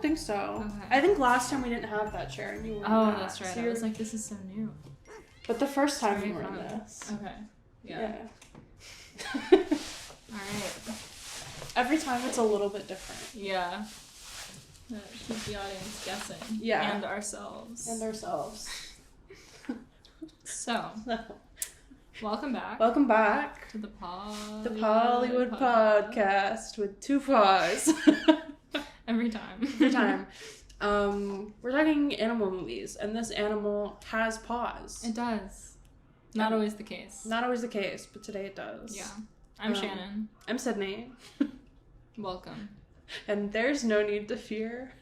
think so. Okay. I think last time we didn't have that chair and you were in that. That's right. So I was like, this is so new. But the first time Very you were in fun. this. Okay. Yeah. Alright. Every time it's a little bit different. Yeah. Keep the audience guessing. Yeah. And ourselves. So, welcome back. Welcome back to the Pawlywood Pawdcast with 2 paws. Every time. We're talking animal movies, and this animal has paws. It does. Not always the case. Not always the case, but today it does. Yeah. I'm Shannon. I'm Sydney. Welcome. And there's no need to fear.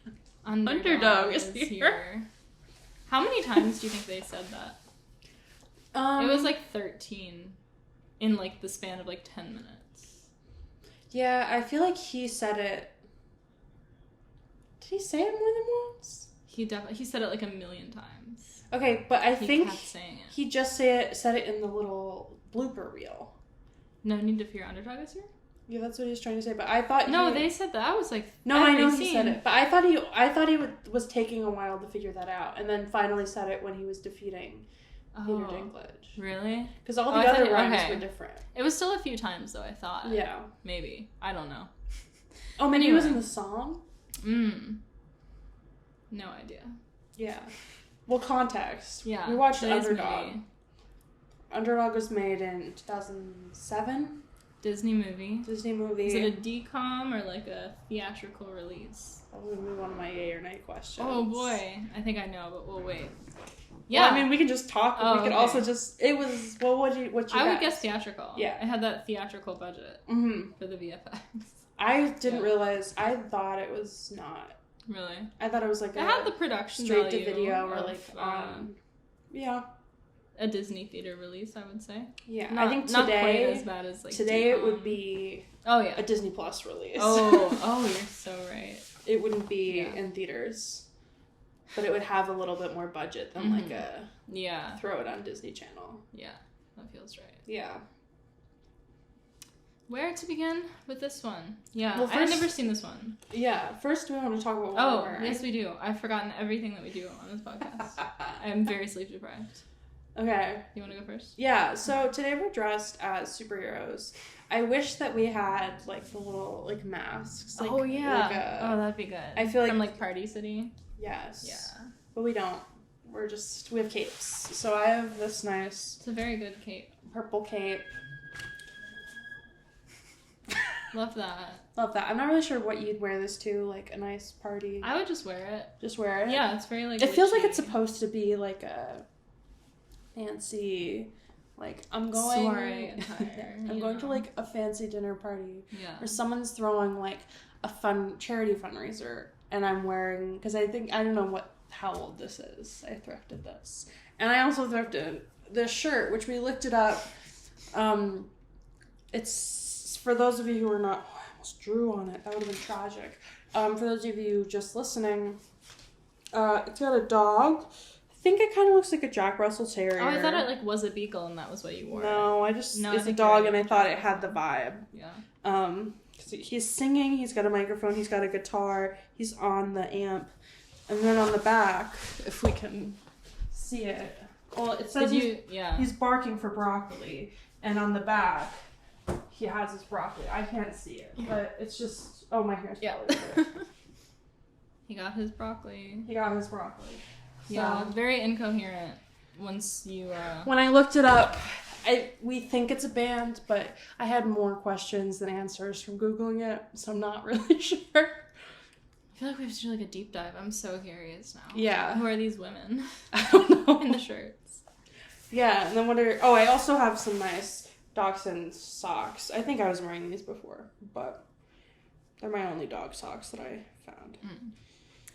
Underdog is here. How many times do you think they said that? It was like 13 in like the span of like 10 minutes. Yeah, I feel like he said it. Did he say it more than once? He said it like 1,000,000 times. Okay, but I think kept saying it. He just said it in the little blooper reel. No need to fear, Underdog is here? Yeah, that's what he was trying to say. But I thought they said that. I was like, no, I know he said it, but I thought he was taking a while to figure that out, and then finally said it when he was defeating Peter Dinklage. Really? Because all the other rhymes were different. It was still a few times though. I thought. Yeah. Maybe I don't know. Oh, maybe he was in the song. No idea. Yeah. Well, context. Yeah. We watched Underdog. Underdog was made in 2007. Disney movie. Is it a DCOM or like a theatrical release? That would be one of my yay or nay questions. Oh boy, I think I know, but we'll wait. Yeah, well, I mean we can just talk. But we could also just. It was. Well, what you? I would guess theatrical. Yeah, I had that theatrical budget for the VFX. I didn't realize. I thought it was not. Really? I thought it was like it had the production straight value to video or of, like a Disney theater release, I would say. Yeah, I think today, not quite as bad as like today it would be a Disney Plus release. Oh, you're so right. It wouldn't be in theaters, but it would have a little bit more budget than like a throw it on Disney Channel. Yeah, that feels right. Yeah. Where to begin with this one? Yeah, well, I've never seen this one. Yeah, first we want to talk about what we're wearing. Yes we do. I've forgotten everything that we do on this podcast. I'm very sleep deprived. Okay. You want to go first? Yeah, so today we're dressed as superheroes. I wish that we had, like, the little, like, masks. Like, that'd be good. I feel like... From, like, Party City? Yes. Yeah. But we don't. We have capes. So I have this nice... It's a very good cape. Purple cape. Love that. I'm not really sure what you'd wear this to, like, a nice party. I would just wear it. Just wear it? Yeah, it's very, like, it feels like it's supposed to be, like, a... fancy, like I'm going soiree attire. I'm going to like a fancy dinner party, or someone's throwing like a fun charity fundraiser, and I'm wearing because I don't know how old this is. I thrifted this, and I also thrifted this shirt, which we looked it up. It's for those of you who are not. Oh, I almost drew on it. That would have been tragic. For those of you just listening, it's got a dog. I think it kind of looks like a Jack Russell Terrier. Oh, I thought it like was a beagle and that was what you wore. No, it's a dog and I thought it had the vibe. Yeah. 'Cause he's singing, he's got a microphone, he's got a guitar, he's on the amp. And then on the back, if we can see it, well, it says he's barking for broccoli. And on the back, he has his broccoli. I can't see it, but it's just, oh, my hair's probably He got his broccoli. Yeah, very incoherent once you... When I looked it up, we think it's a band, but I had more questions than answers from Googling it, so I'm not really sure. I feel like we have to do like a deep dive. I'm so curious now. Yeah. Who are these women? I don't know. In the shirts. Yeah, and then I also have some nice Dachshund socks. I think I was wearing these before, but they're my only dog socks that I found.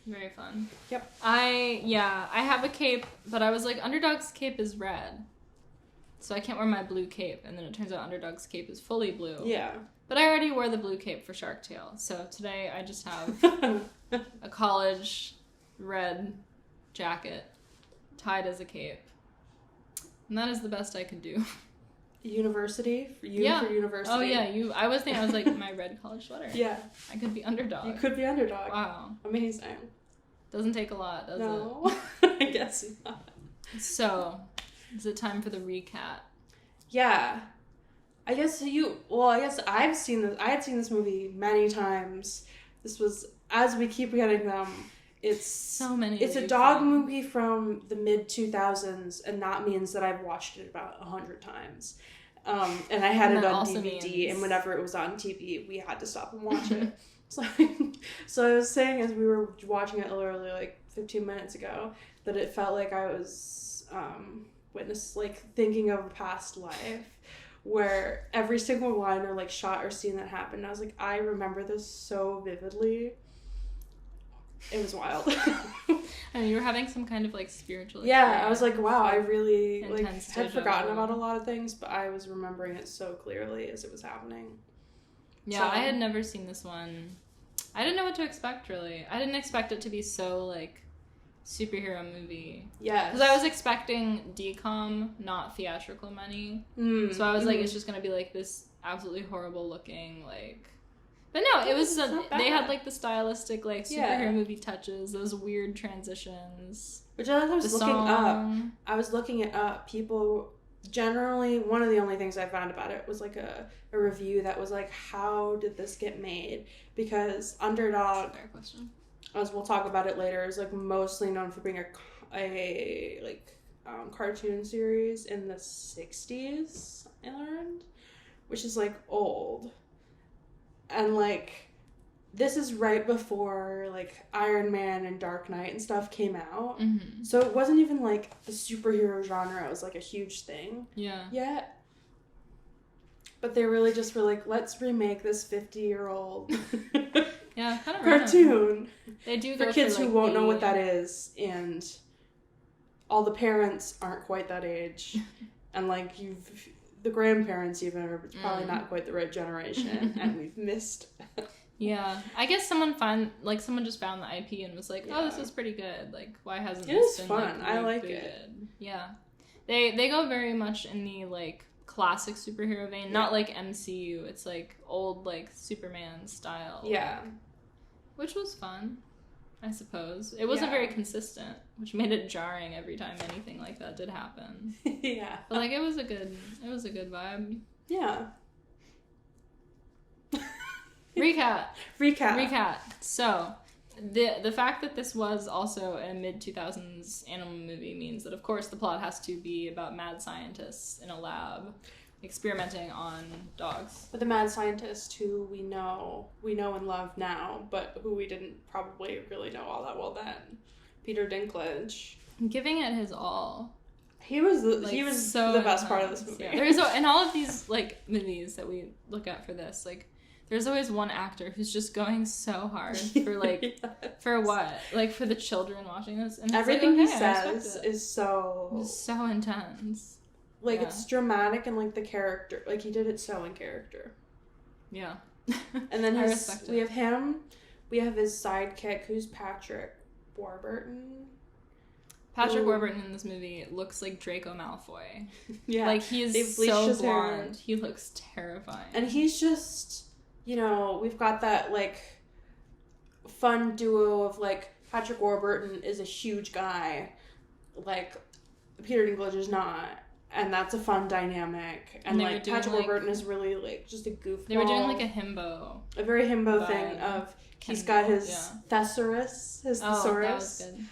Very fun. Yep. I have a cape, but I was like, Underdog's cape is red. So I can't wear my blue cape. And then it turns out Underdog's cape is fully blue. Yeah. But I already wore the blue cape for Shark Tale. So today I just have a college red jacket tied as a cape. And that is the best I could do. University for university. Oh yeah, I was like my red college sweater. Yeah. I could be Underdog. You could be Underdog. Wow. Amazing. Doesn't take a lot, does it? No. I guess not. So, is it time for the recap? Yeah. I guess I've seen this. I had seen this movie many times. This was, as we keep getting them, it's so many. It's a dog movie from the mid 2000s, and that means that I've watched it about 100 times. And I had it on DVD, and whenever it was on TV, we had to stop and watch it. So I was saying, as we were watching it literally like 15 minutes ago, that it felt like I was thinking of a past life, where every single line or like shot or scene that happened, I was like, I remember this so vividly. It was wild. And you were having some kind of like spiritual experience. Yeah, I was like, wow, I really had forgotten about a lot of things, but I was remembering it so clearly as it was happening. Yeah, so, I had never seen this one. I didn't know what to expect, really. I didn't expect it to be so like superhero movie. Yeah. Because I was expecting DCOM, not theatrical money. So I was like, it's just gonna be like this absolutely horrible looking like. But no, it was they had like the stylistic like superhero movie touches, those weird transitions. Which I was looking up. I was looking it up. People generally, one of the only things I found about it was like a review that was like, how did this get made? Because Underdog, fair question, as we'll talk about it later, is like mostly known for being a cartoon series in the 60s, I learned, which is like old. And like this is right before like Iron Man and Dark Knight and stuff came out. Mm-hmm. So it wasn't even like the superhero genre was like a huge thing. Yeah. But they really just were like, let's remake this 50-year-old kind of cartoon. They do for kids who won't know what that is, and all the parents aren't quite that age, and like the grandparents even are probably not quite the right generation, and we've missed. Yeah, I guess someone just found the IP and was like, "Oh, this is pretty good. Like, why hasn't it this been fun? Like, I like it." Yeah, they go very much in the like classic superhero vein, not like MCU. It's like old like Superman style. Yeah, which was fun, I suppose. It wasn't very consistent, which made it jarring every time anything like that did happen. Yeah, but like it was a good vibe. Yeah. Recap. So, the fact that this was also a mid-2000s animal movie means that, of course, the plot has to be about mad scientists in a lab experimenting on dogs. But the mad scientist who we know and love now, but who we didn't probably really know all that well then, Peter Dinklage. Giving it his all. He was so the best part of this movie. Yeah. In all of these like movies that we look at for this, like, there's always one actor who's just going so hard for like for what? Like for the children watching this, and everything he says is so intense. Like it's dramatic, and like the character, like he did it so in character. Yeah. And then we have him, we have his sidekick who's Patrick Warburton. Warburton in this movie looks like Draco Malfoy. Yeah. Like he is so blonde. He looks terrifying. And he's just, we've got that, like, fun duo of, like, Patrick Warburton is a huge guy. Like, Peter Dinklage is not. And that's a fun dynamic. And, like, Patrick Warburton is really, like, just a goofball. They were doing, like, a himbo. A very himbo thing of, he's got his thesaurus, his thesaurus. That was good.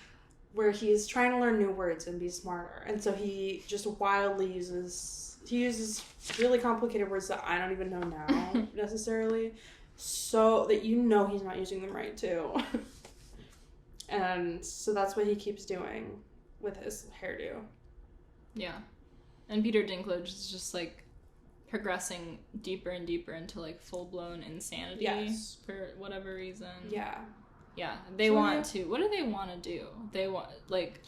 Where he's trying to learn new words and be smarter. And so he just wildly uses really complicated words that I don't even know now, necessarily, so that he's not using them right, too. And so that's what he keeps doing with his hairdo. Yeah. And Peter Dinklage is just, like, progressing deeper and deeper into, like, full-blown insanity for whatever reason. Yeah. Yeah, what do they want to do? They want, like...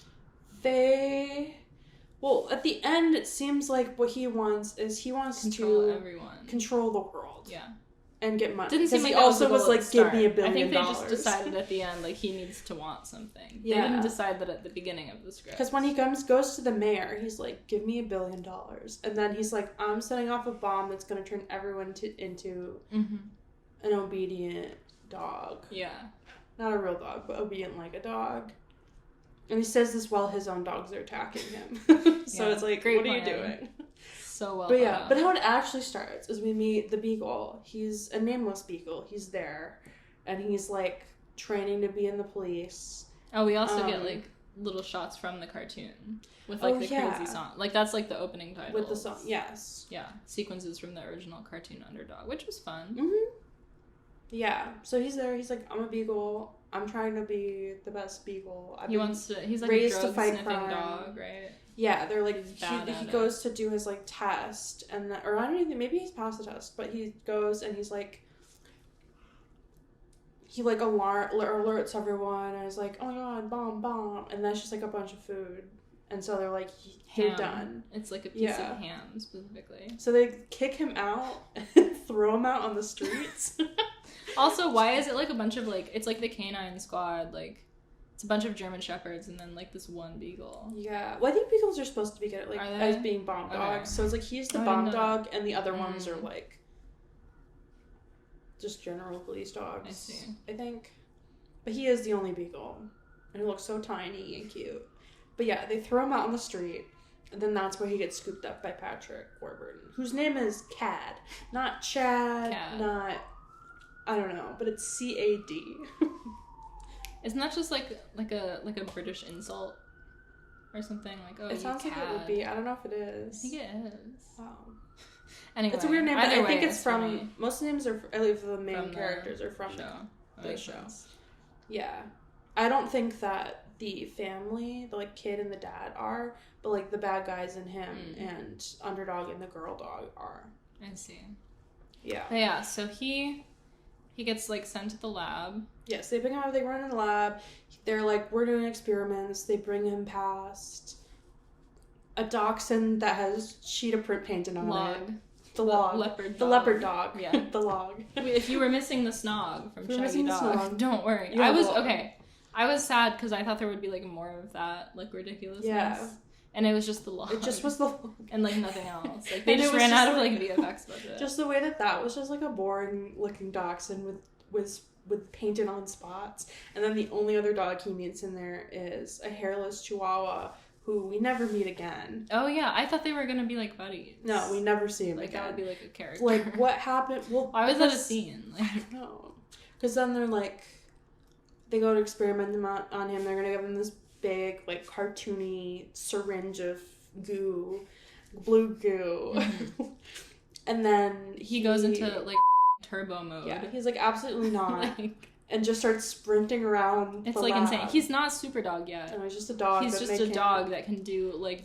Well, at the end, it seems like what he wants is to... Control everyone. Control the world. Yeah. and get money. Didn't seem like he also was like, give me $1 billion. I think they just decided at the end, like, he needs to want something. Yeah. They didn't decide that at the beginning of the script. Because when he goes to the mayor, he's like, give me $1 billion. And then he's like, I'm setting off a bomb that's going to turn everyone into an obedient dog. Yeah. Not a real dog, but obedient like a dog. And he says this while his own dogs are attacking him. So it's like, what are you doing? So well. But yeah, but how it actually starts is we meet the beagle. He's a nameless beagle. He's there, and he's like training to be in the police. Oh, we also get like little shots from the cartoon with like the crazy song. Like that's like the opening title with the song. Yes. Yeah, sequences from the original cartoon Underdog, which was fun. Mm-hmm. Yeah. So he's there. He's like, I'm a beagle. I'm trying to be the best beagle. He's like a drug sniffing dog, right? Yeah, they're like, he goes to do his like test, and or I don't even think, maybe he's passed the test, but he goes and he's like, he like alerts everyone, and is like, oh my god, bomb, and that's just like a bunch of food, and so they're like, you're done. It's like a piece of ham specifically. So they kick him out and throw him out on the streets. Also, why is it like a bunch of like, it's like the Canine Squad, like, it's a bunch of German Shepherds and then like this one beagle. Yeah. Well, I think beagles are supposed to be good at like as being bomb dogs. So it's like he's the bomb dog and the other ones are like just general police dogs. I see. I think. But he is the only beagle. And he looks so tiny and cute. But yeah, they throw him out on the street. And then that's where he gets scooped up by Patrick Warburton, whose name is Cad. Not Chad, not I don't know, but it's C-A-D. Isn't that just like a British insult or something? Like, oh, it sounds like it would be. I don't know if it is. I think it is. Oh. Anyway, it's a weird name, but I think it's from funny. Most names are, at least the main characters are from the show. Yeah, I don't think that the family, the like kid and the dad are, but like the bad guys and him and Underdog and the girl dog are. I see. Yeah. But yeah. So he gets like sent to the lab. Yes, they pick him up, they run in the lab. They're like, we're doing experiments. They bring him past a dachshund that has cheetah print painted on it. The leopard dog. Yeah. The log. If you were missing the snog from Shaggy Dog, don't worry. I was sad because I thought there would be like more of that like ridiculousness. Yeah. And it was just the log. It just was the log. And like nothing else. Like they just ran out of like VFX budget. Just the way that was just like a boring looking dachshund with painted on spots. And then the only other dog he meets in there is a hairless Chihuahua who we never meet again. Oh yeah, I thought they were gonna be like buddies. No, we never see him like, again. That would be like a character. Like what happened? Well, why was that a scene? Like, I don't know. Because then they're like, they go to experiment on him. They're gonna give him this big like cartoony syringe of goo, blue goo, and then he goes into like turbo mode. Yeah, he's like absolutely not. And just starts sprinting around. It's like lab. Insane. He's not super dog yet. No, he's just a dog. He's just a dog that can do like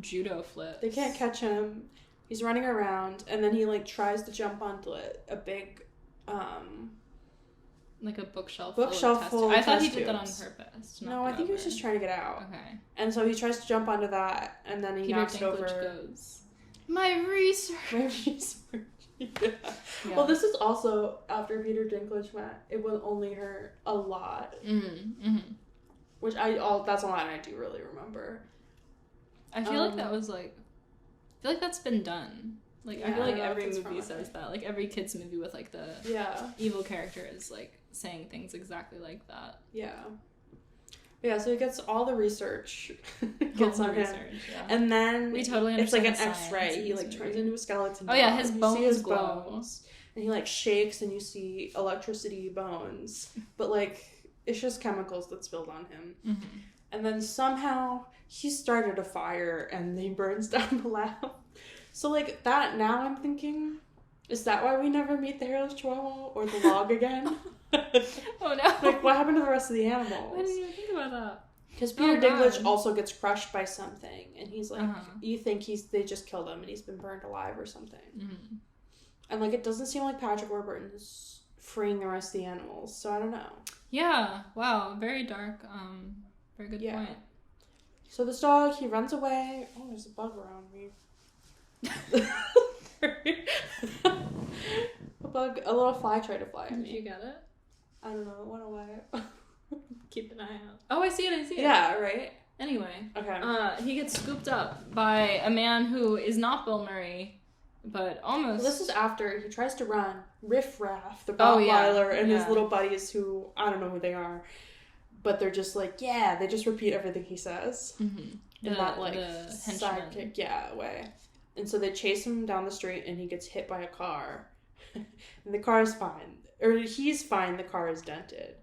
judo flips. They can't catch him. He's running around, and then he like tries to jump onto a big, like a bookshelf full. I thought he did that on purpose. No, I think he was just trying to get out. Okay. And so he tries to jump onto that, and then he knocks it over. Goes, my research. Yeah. Well, this is also after Peter Dinklage went. It will only hurt a lot. Which that's a line I do really remember. I feel like that was like, I feel like that's been done. Like I feel like every movie says that. Like every kids movie with like the evil character is like saying things exactly like that. Yeah. Yeah, so he gets all the research on him. And then we totally it's like an X-ray. He like turns into a skeleton. Oh yeah, his bones glow. And he like shakes and you see electricity bones. But like it's just chemicals that spilled on him. And then somehow he started a fire and he burns down the lab. So like that now I'm thinking, is that why we never meet the hairless Chihuahua or the log again? Oh no. Like what happened to the rest of the animals? I didn't even think about that. Because Peter Dinklage also gets crushed by something, and he's like, you think they just killed him and he's been burned alive or something. And like it doesn't seem like Patrick Warburton's freeing the rest of the animals, so I don't know. Yeah. Wow. Very dark. Very good point. So this dog, he runs away. Oh, there's a bug around me. A a little fly tried to fly at me. Did you get it? I don't know. It went away. Keep an eye out. Oh, I see it. Yeah, right? Anyway. Okay. He gets scooped up by a man who is not Bill Murray, but almost. Well, this is after he tries to run. Riff Raff, the Rottweiler, and his little buddies who, I don't know who they are, but they're just like, yeah, they just repeat everything he says. Mm-hmm. In that, like, sidekick, way. And so they chase him down the street, and he gets hit by a car. And the car is fine. Or he's fine, the car is dented.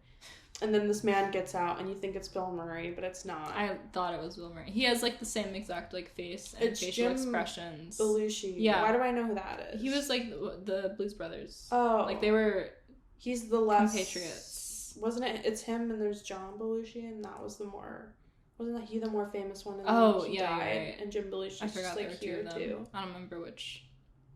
And then this man gets out, and you think it's Bill Murray, but it's not. I thought it was Bill Murray. He has, like, the same exact, like, face and it's facial Jim expressions. Belushi. Yeah. Why do I know who that is? He was, like, the Blues Brothers. Oh. Like, they were he's the less... compatriots. Wasn't it? It's him, and there's John Belushi, and that was the more... Wasn't that he the more famous one? And he died, right. And Jim Belushi's I forgot just, like, here, too. I don't remember which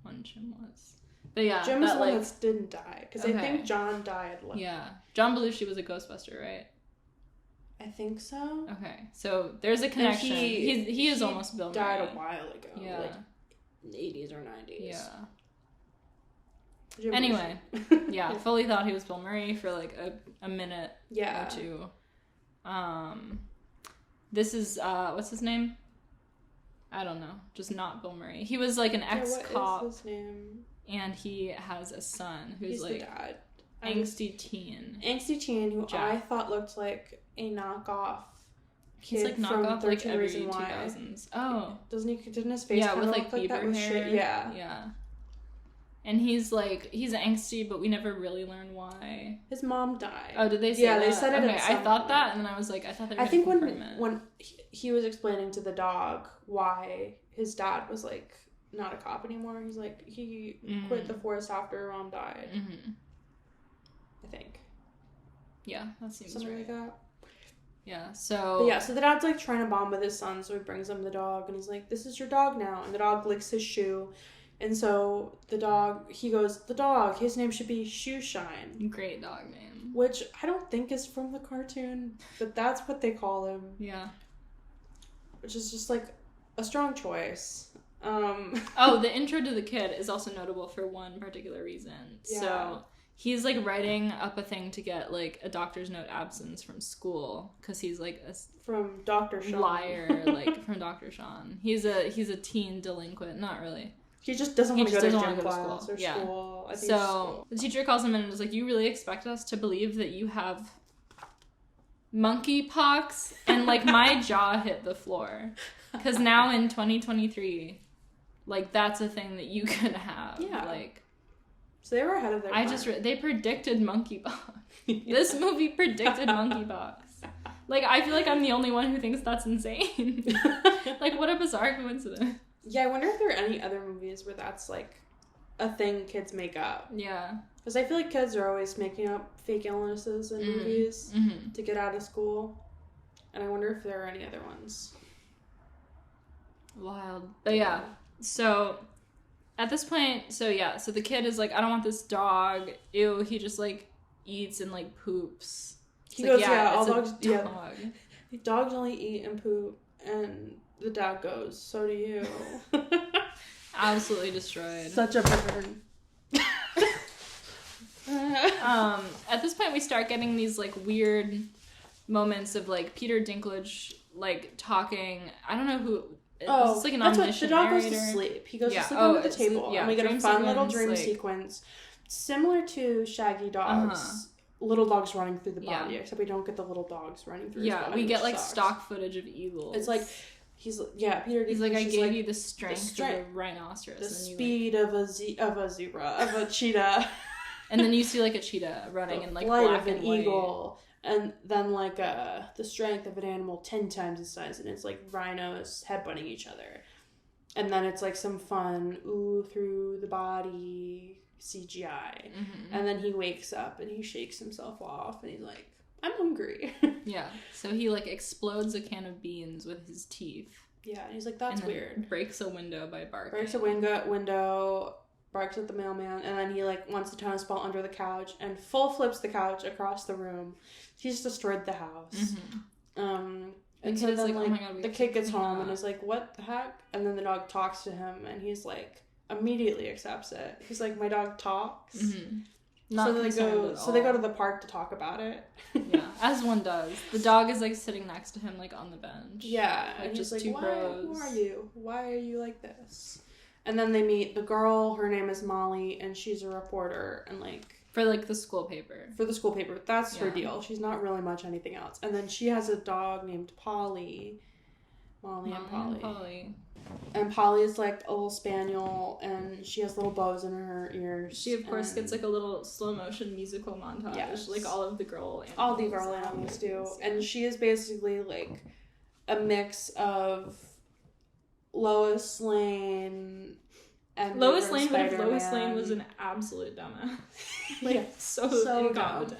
one Jim was. But yeah, Jim was the one that didn't die, because I think John died. Like, yeah. John Belushi was a Ghostbuster, right? I think so. Okay, so there's a connection. He is almost Bill Murray. Died a while ago. Yeah. Like, 80s or 90s. Yeah. Jim anyway, yeah, fully thought he was Bill Murray for, like, a minute or two. This is, what's his name? I don't know. Just not Bill Murray. He was, like, an ex-cop. What is his name? And he has a son who's, He's like, the dad. angsty teen. Angsty teen who Jack. I thought looked like a knockoff kid. He's, like, knockoff, like, every 2000s. Oh. Didn't his face with, like, look like that with hair? Shit? Yeah. Yeah. And he's angsty, but we never really learn why. His mom died. Oh, did they say that? Yeah, they said it. Okay, I thought that, and then I was like, I thought they were I think when he was explaining to the dog why his dad was, like, not a cop anymore. He's like, he quit the force after her mom died. Mm-hmm. I think. Yeah, that seems something right. like that. Yeah, so... But yeah, so the dad's, like, trying to bond with his son, so he brings him the dog, and he's like, this is your dog now. And the dog licks his shoe. And so the dog, he goes, the dog, his name should be Shoeshine. Great dog name. Which I don't think is from the cartoon, but that's what they call him. Yeah. Which is just, like, a strong choice. Oh, the intro to the kid is also notable for one particular reason. Yeah. So he's, like, writing up a thing to get, like, a doctor's note absence from school because he's, like, a from Dr. Sean. Liar, like, from Dr. Sean. He's a teen delinquent. Not really. He just doesn't want to go to gym class or school. I think so the teacher calls him in and is like, you really expect us to believe that you have monkeypox? And, like, my jaw hit the floor. Because now in 2023, like, that's a thing that you could have. Yeah. Like, so they were ahead of their time. They predicted monkeypox. This movie predicted monkeypox. Like, I feel like I'm the only one who thinks that's insane. Like, what a bizarre coincidence. Yeah, I wonder if there are any other movies where that's, like, a thing kids make up. Yeah. Because I feel like kids are always making up fake illnesses in movies to get out of school. And I wonder if there are any other ones. Wild. But yeah, so at this point, so the kid is like, I don't want this dog. Ew, he just, like, eats and, like, poops. He goes, all dogs, dogs only eat and poop, and the dad goes, so do you. Absolutely destroyed. Such a burn. At this point, we start getting these, like, weird moments of, like, Peter Dinklage, like, talking. I don't know who. It's like an omniscient the dog narrator. Goes to sleep. He goes to sleep under the table, and we get a fun little dream sequence, similar to Shaggy Dog's. Little dogs running through the body, except we don't get the little dogs running through his body. We get, like, stock footage of eagles. It's like, Peter He's like, I gave you the strength of a rhinoceros. The speed of a zebra, of a cheetah. And then you see, like, a cheetah running in, like, black black of and an white. eagle. And then, like, the strength of an animal 10 times its size. And it's, like, rhinos headbutting each other. And then it's, like, some fun, through the body CGI. Mm-hmm. And then he wakes up and he shakes himself off. And he's like, I'm hungry. Yeah. So he, like, explodes a can of beans with his teeth. Yeah. And he's like, that's weird. Breaks a window by barking. Breaks a window, barks at the mailman. And then he, like, wants the tennis ball under the couch and full flips the couch across the room. He's destroyed the house. Mm-hmm. And so then, like, oh my God, the kid gets home and is like, what the heck? And then the dog talks to him and he's like, immediately accepts it. He's like, my dog talks. Mm-hmm. Not so they go to the park to talk about it. Yeah, as one does. The dog is like sitting next to him, like on the bench. Yeah, like, and just like, two bros. Who are you? Why are you like this? And then they meet the girl. Her name is Molly, and she's a reporter, and like for like the school paper. For the school paper, that's her deal. She's not really much anything else. And then she has a dog named Polly. Molly and Polly. And Polly is like a little spaniel, and she has little bows in her ears. She of course gets like a little slow motion musical montage, like all of the girl animals. All the girl animals do, and she is basically like a mix of Lois Lane and Lois Lane. But if Lois Lane was an absolute dumbass, like so incompetent.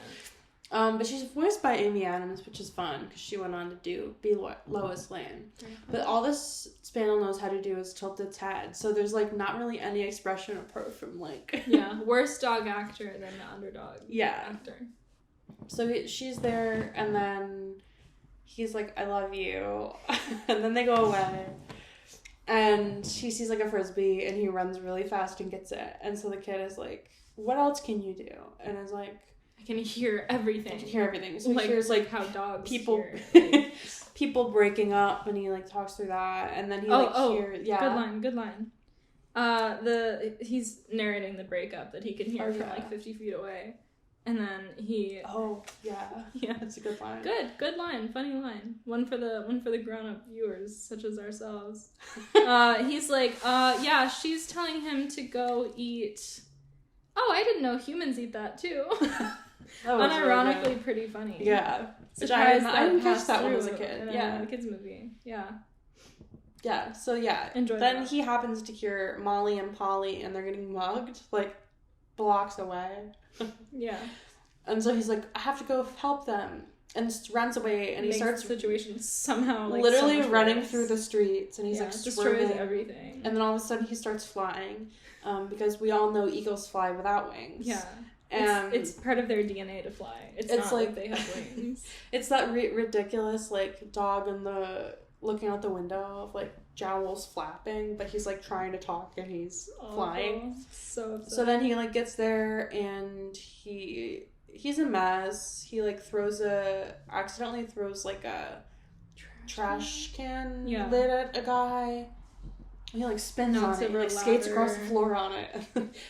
But she's voiced by Amy Adams, which is fun because she went on to be Lois Lane. But all this spaniel knows how to do is tilt its head, so there's like not really any expression apart from like worse dog actor than the Underdog actor. So she's there, and then he's like, "I love you," and then they go away. And he sees like a frisbee, and he runs really fast and gets it. And so the kid is like, "What else can you do?" And is like, I can hear everything. So he hears like how dogs people hear, people breaking up, and he like talks through that, and then he hears good line. He's narrating the breakup that he can hear from like 50 feet away, and then he that's a good line. Good line, funny line. One for the grown up viewers such as ourselves. He's like, she's telling him to go eat. Oh, I didn't know humans eat that too. Unironically really pretty funny. Yeah. Surprised I didn't catch that one as a kid. A kids movie. Yeah. Yeah, so Enjoy then that. He happens to hear Molly and Polly, and they're getting mugged, like, blocks away. Yeah. And so he's like, I have to go help them. And runs away, and he starts... the situation somehow, like, literally so running through the streets, and he's, like, destroys swerving. everything. And then all of a sudden he starts flying, because we all know eagles fly without wings. Yeah. And it's part of their DNA to fly. It's not like they have wings. It's that ridiculous, like, dog in the... looking out the window of, like, jowls flapping, but he's, like, trying to talk, and he's flying. So upset. So then he, like, gets there, and he's a mess. He, like, accidentally throws, like, a trash can lid at a guy. He, like, spins on it, like, skates across the floor on it.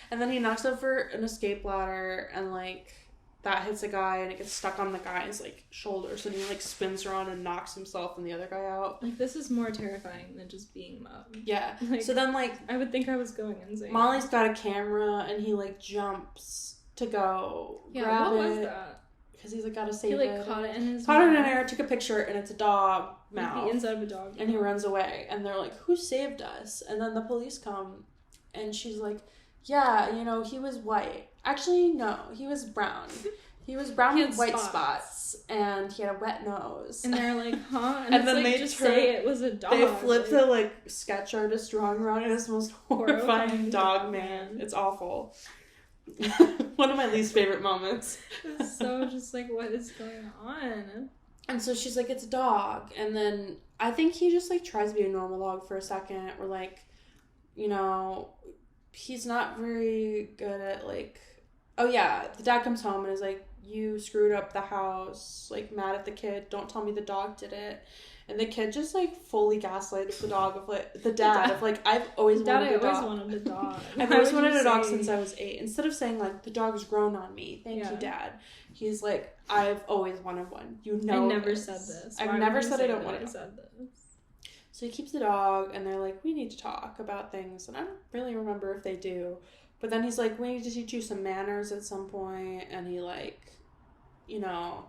And then he knocks over an escape ladder, and, like, that hits a guy, and it gets stuck on the guy's, like, shoulders, and he, like, spins around and knocks himself and the other guy out. Like, this is more terrifying than just being mugged. Yeah. Like, so then, like... I would think I was going insane. Molly's got a camera, and he, like, jumps to go grab it. What was that? Because he's, like, gotta save it. He, like, caught it in his Caught it in air, took a picture, and it's a dog mouth. Like the inside of a dog. And he runs away, and they're like, who saved us? And then the police come, and she's like, yeah, you know, he was white. Actually, no, he was brown. He was brown with white spots, and he had a wet nose. And they're like, huh? And then like, they just say it was a dog. They flip the, like, sketch artist drawing around, and it's the most horrifying dog man. It's awful. One of my least favorite moments. It's so just like, what is going on? And so she's like, it's a dog. And then I think he just, like, tries to be a normal dog for a second. Or, like, you know, he's not very good at, like... Oh, yeah, the dad comes home and is like, you screwed up the house, like, mad at the kid. Don't tell me the dog did it. And the kid just, like, fully gaslights the dog of, like, the dad of, like, I've always wanted a dog. I've always wanted a dog. I've always wanted a dog since I was 8. Instead of saying, like, the dog's grown on me. Thank you, Dad. He's like, I've always wanted one. You know I never said this. I've never said I don't want it. I said this. So he keeps the dog, and they're like, we need to talk about things. And I don't really remember if they do. But then he's like, we need to teach you some manners at some point. And he, like, you know,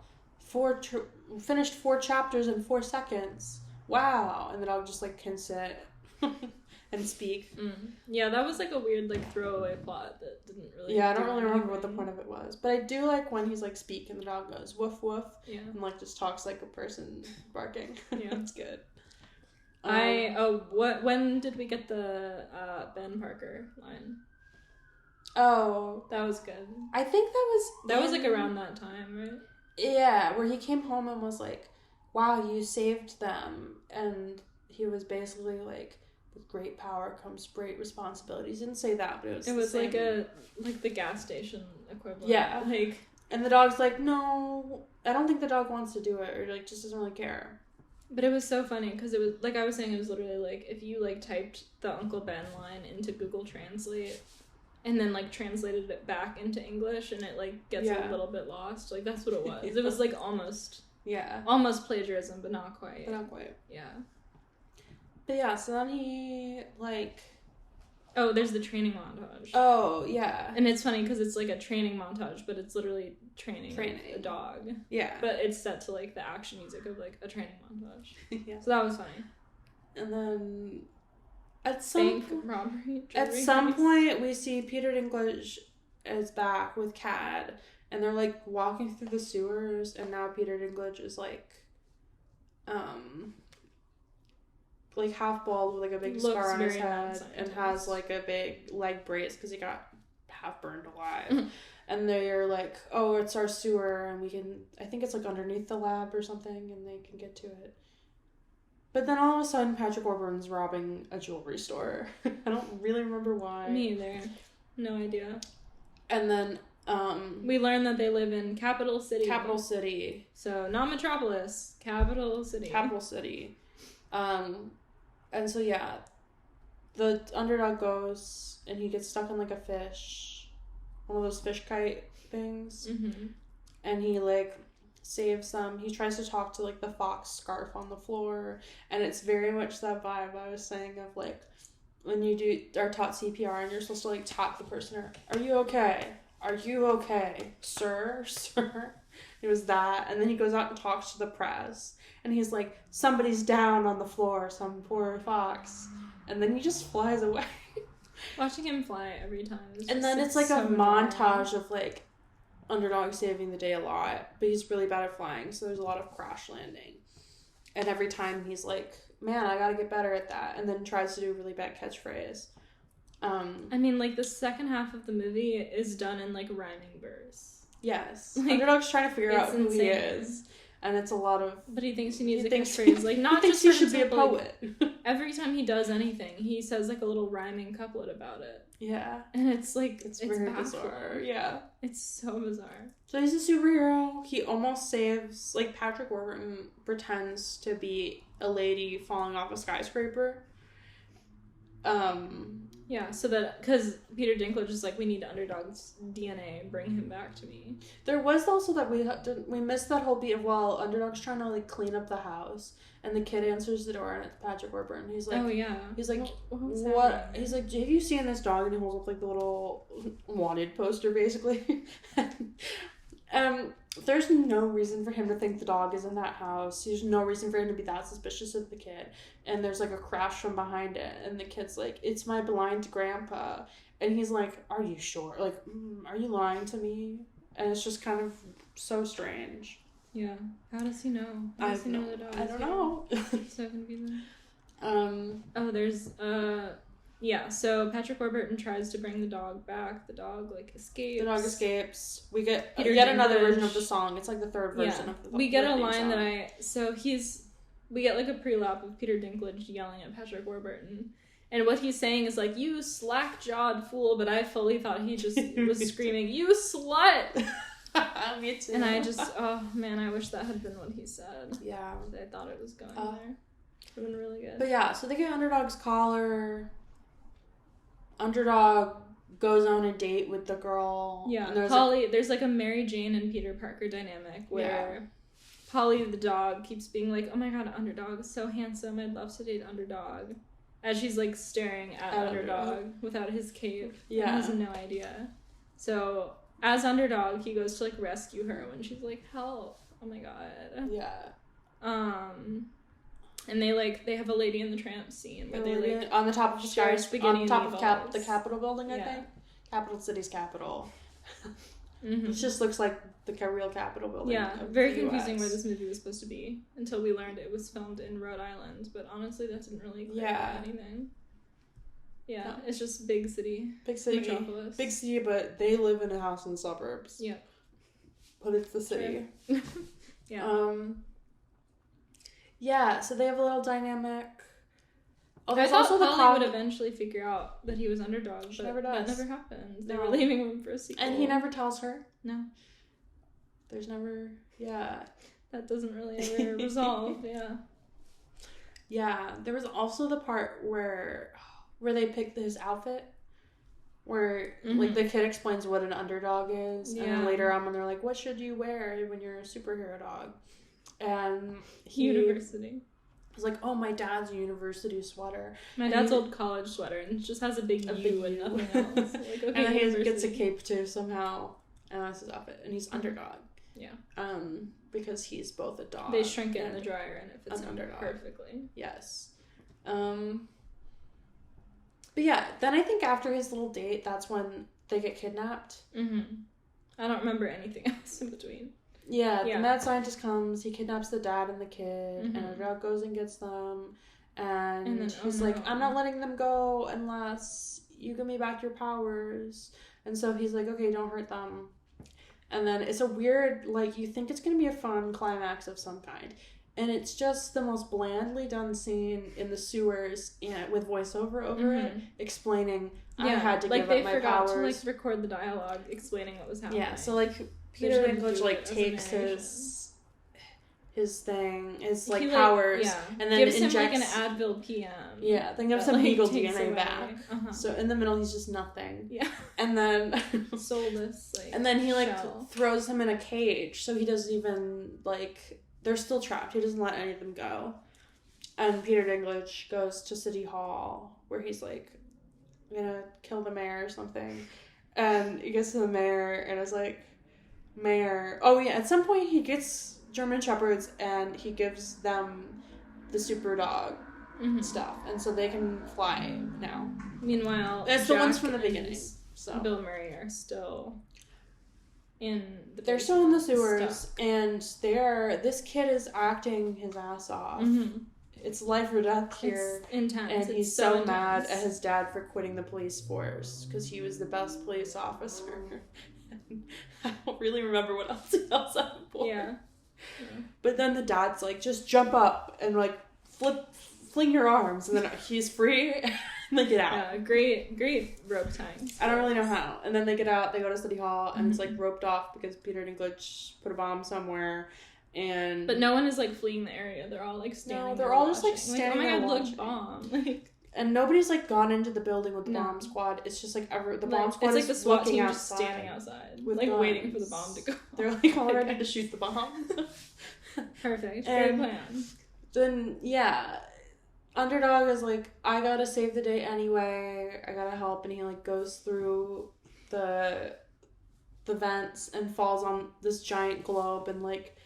finished 4 chapters in 4 seconds. Wow. And the dog just, like, can sit and speak. Mm. Yeah, that was, like, a weird, like, throwaway plot that didn't really... Yeah, I don't really remember what the point of it was. But I do like when he's, like, speak and the dog goes, woof, woof. Yeah. And, like, just talks like a person barking. Yeah. It's good. When did we get the Ben Parker line? Oh, that was good. I think that was like around that time, right? Yeah, where he came home and was like, wow, you saved them. And he was basically like, with great power comes great responsibilities. He didn't say that, but it was like the gas station equivalent. Yeah. And the dog's like, no, I don't think the dog wants to do it, or like just doesn't really care. But it was so funny because it was like I was saying, it was literally like if you like typed the Uncle Ben line into Google Translate and then like translated it back into English and it like gets a little bit lost. Like that's what it was. It was like almost plagiarism, but not quite. Yeah. But yeah, so then he like. Oh, there's the training montage. Oh, yeah. And it's funny because it's like a training montage, but it's literally training. A dog. Yeah. But it's set to like the action music of like a training montage. Yeah. So that was funny. And then at some robbery. Point we see Peter Dinklage is back with Cad, and they're like walking through the sewers, and now Peter Dinklage is like half bald with like a big scar on his head and has like a big leg brace because he got half burned alive. And they're like, oh, it's our sewer and I think it's like underneath the lab or something and they can get to it. But then all of a sudden Patrick Warburton's robbing a jewelry store. I don't really remember why. Me either. No idea. And then we learn that they live in Capital City. So not Metropolis, Capital City. And so, yeah, the underdog goes, and he gets stuck in, like, a fish, one of those fish kite things, and he, like, saves them. He tries to talk to, like, the fox scarf on the floor, and it's very much that vibe I was saying of, like, when you are taught CPR, and you're supposed to, like, tap the person, are you okay? Are you okay? Sir? It was that, and then he goes out and talks to the press. And he's like, somebody's down on the floor, some poor fox. And then he just flies away. Watching him fly every time. And then it's like a montage of like Underdog saving the day a lot. But he's really bad at flying, so there's a lot of crash landing. And every time he's like, man, I gotta get better at that. And then tries to do a really bad catchphrase. I mean, like the second half of the movie is done in like rhyming verse. Yes. Like, Underdog's trying to figure out who he is. And it's a lot of... But he thinks he needs a catchphrase. Like, not just he should be a poet. Like, every time he does anything, he says, like, a little rhyming couplet about it. Yeah. And it's, like, it's very bizarre. Yeah. It's so bizarre. So he's a superhero. He almost saves... Like, Patrick Warburton pretends to be a lady falling off a skyscraper. Yeah, so that... Because Peter Dinklage is like, we need Underdog's DNA. Bring him back to me. There was also that we missed that whole beat of while Underdog's trying to, like, clean up the house. And the kid answers the door and it's Patrick Warburton. He's like... Oh, yeah. He's like, what? He's like, have you seen this dog? And he holds up, like, the little wanted poster, basically. There's no reason for him to think the dog is in that house. There's no reason for him to be that suspicious of the kid. And there's, like, a crash from behind it. And the kid's like, it's my blind grandpa. And he's like, are you sure? Like, are you lying to me? And it's just kind of so strange. Yeah. How does he know? How does he know the dog? I don't know. So confusing. There's, yeah, so Patrick Warburton tries to bring the dog back. The dog, like, escapes. The dog escapes. We get another version of the song. It's, like, the third version of the song. We get a line song. We get, like, a pre-lap of Peter Dinklage yelling at Patrick Warburton. And what he's saying is, like, you slack-jawed fool, but I fully thought he just was screaming, you slut! Me too. And I just, oh, man, I wish that had been what he said. Yeah. I thought it was going there. It would have been really good. But yeah, so they get Underdog's collar. Underdog goes on a date with the girl. Yeah, there's like a Mary Jane and Peter Parker dynamic where Polly the dog keeps being like, oh my god, Underdog is so handsome, I'd love to date Underdog. As she's like staring at Underdog without his cape. Yeah. And has no idea. So, as Underdog, he goes to like rescue her when she's like, help. Oh my god. Yeah. And they have a Lady in the Tramp scene where they like on the top of the Capitol building, I think. Capital City's Capitol. It just looks like the real Capitol building. Yeah, very confusing where this movie was supposed to be until we learned it was filmed in Rhode Island. But honestly, that didn't really clarify anything. Yeah, no. It's just big city. Metropolis. Big city, but they live in a house in the suburbs. Yeah. But it's the city. Yeah. Yeah, so they have a little dynamic. Oh, I thought Holly would eventually figure out that he was Underdog, but never does. That never happened. They were leaving him for a sequel. And he never tells her? No. There's never... Yeah. That doesn't really ever resolve, yeah. Yeah, there was also the part where they picked his outfit, where like the kid explains what an underdog is, and then later on when they're like, "What should you wear when you're a superhero dog?" And university. He's like, "Oh, my dad's university sweater. My dad's old college sweater, and it just has a big U and nothing else." Like, okay, and then he gets a cape too somehow, and that's his outfit, and he's underdog. Yeah. Because he's both a dog. They shrink it in the dryer and it fits in perfectly. Yes. But yeah, then I think after his little date, that's when they get kidnapped. I don't remember anything else in between. Yeah, the mad scientist comes, he kidnaps the dad and the kid, and Underdog goes and gets them, and then, he's like, I'm not letting them go unless you give me back your powers. And so he's like, okay, don't hurt them. And then it's a weird, like, you think it's going to be a fun climax of some kind. And it's just the most blandly done scene in the sewers with voiceover over it, explaining, I had to give up my powers. Like, they forgot to, like, record the dialogue explaining what was happening. Yeah, so, like, Peter Dinklage, like, takes his thing, his, like, powers, and then gives injects... him, like, an Advil PM. Yeah, then gives him Beagle DNA back. So, in the middle, he's just nothing. Yeah. And then... soulless, like, and then he, like, throws him in a cage, so he doesn't even, like... They're still trapped. He doesn't let any of them go. And Peter Dinklage goes to City Hall, where he's, like, gonna kill the mayor or something. And he gets to the mayor, and is like, Mayor... Oh, yeah, at some point, he gets... German Shepherds, and he gives them the super dog stuff, and so they can fly now. Meanwhile, it's the ones from the beginning. So Bill Murray are still in the They're still in the sewers, and this kid is acting his ass off. It's life or death here. It's intense. And he's so mad at his dad for quitting the police force because he was the best police officer. I don't really remember what else he else out for. Yeah. But then the dad's like, just jump up and like fling your arms, and then he's free, and they get out. Yeah, great rope tying. I don't really know how. And then they get out, they go to City Hall, and it's like roped off because Peter Dinklage put a bomb somewhere, and... But no one is like fleeing the area, they're all like standing there. No, they're all just like standing there. Oh my god, look, bomb. Like... And nobody's like gone into the building with the bomb squad. It's just like the bomb squad is the SWAT team just standing outside, with like guns. Waiting for the bomb to go. They're like all ready to shoot the bomb. Perfect. Great plan. Then Underdog is like, I gotta save the day anyway. I gotta help, and he like goes through the vents and falls on this giant globe and like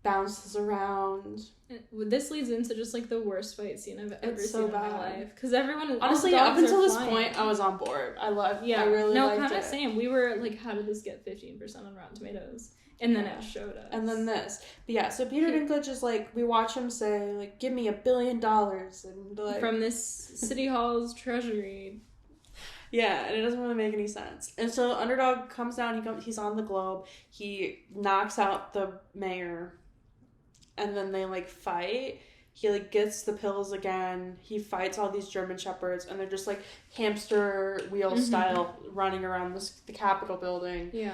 bounces around. This leads into just like the worst fight scene I've ever seen in my life, because everyone is honestly up until this point I was on board. I really liked kind of same. We were like, how did this get 15% on Rotten Tomatoes? And then it showed us. And then this. But yeah, so Peter Dinklage is like, we watch him say like, give me $1 billion, and like from this City Hall's treasury. Yeah, and it doesn't really make any sense. And so Underdog comes down, he's on the globe, he knocks out the mayor, and then they like fight. He like gets the pills again, he fights all these German Shepherds, and they're just like hamster wheel style running around the Capitol building. Yeah.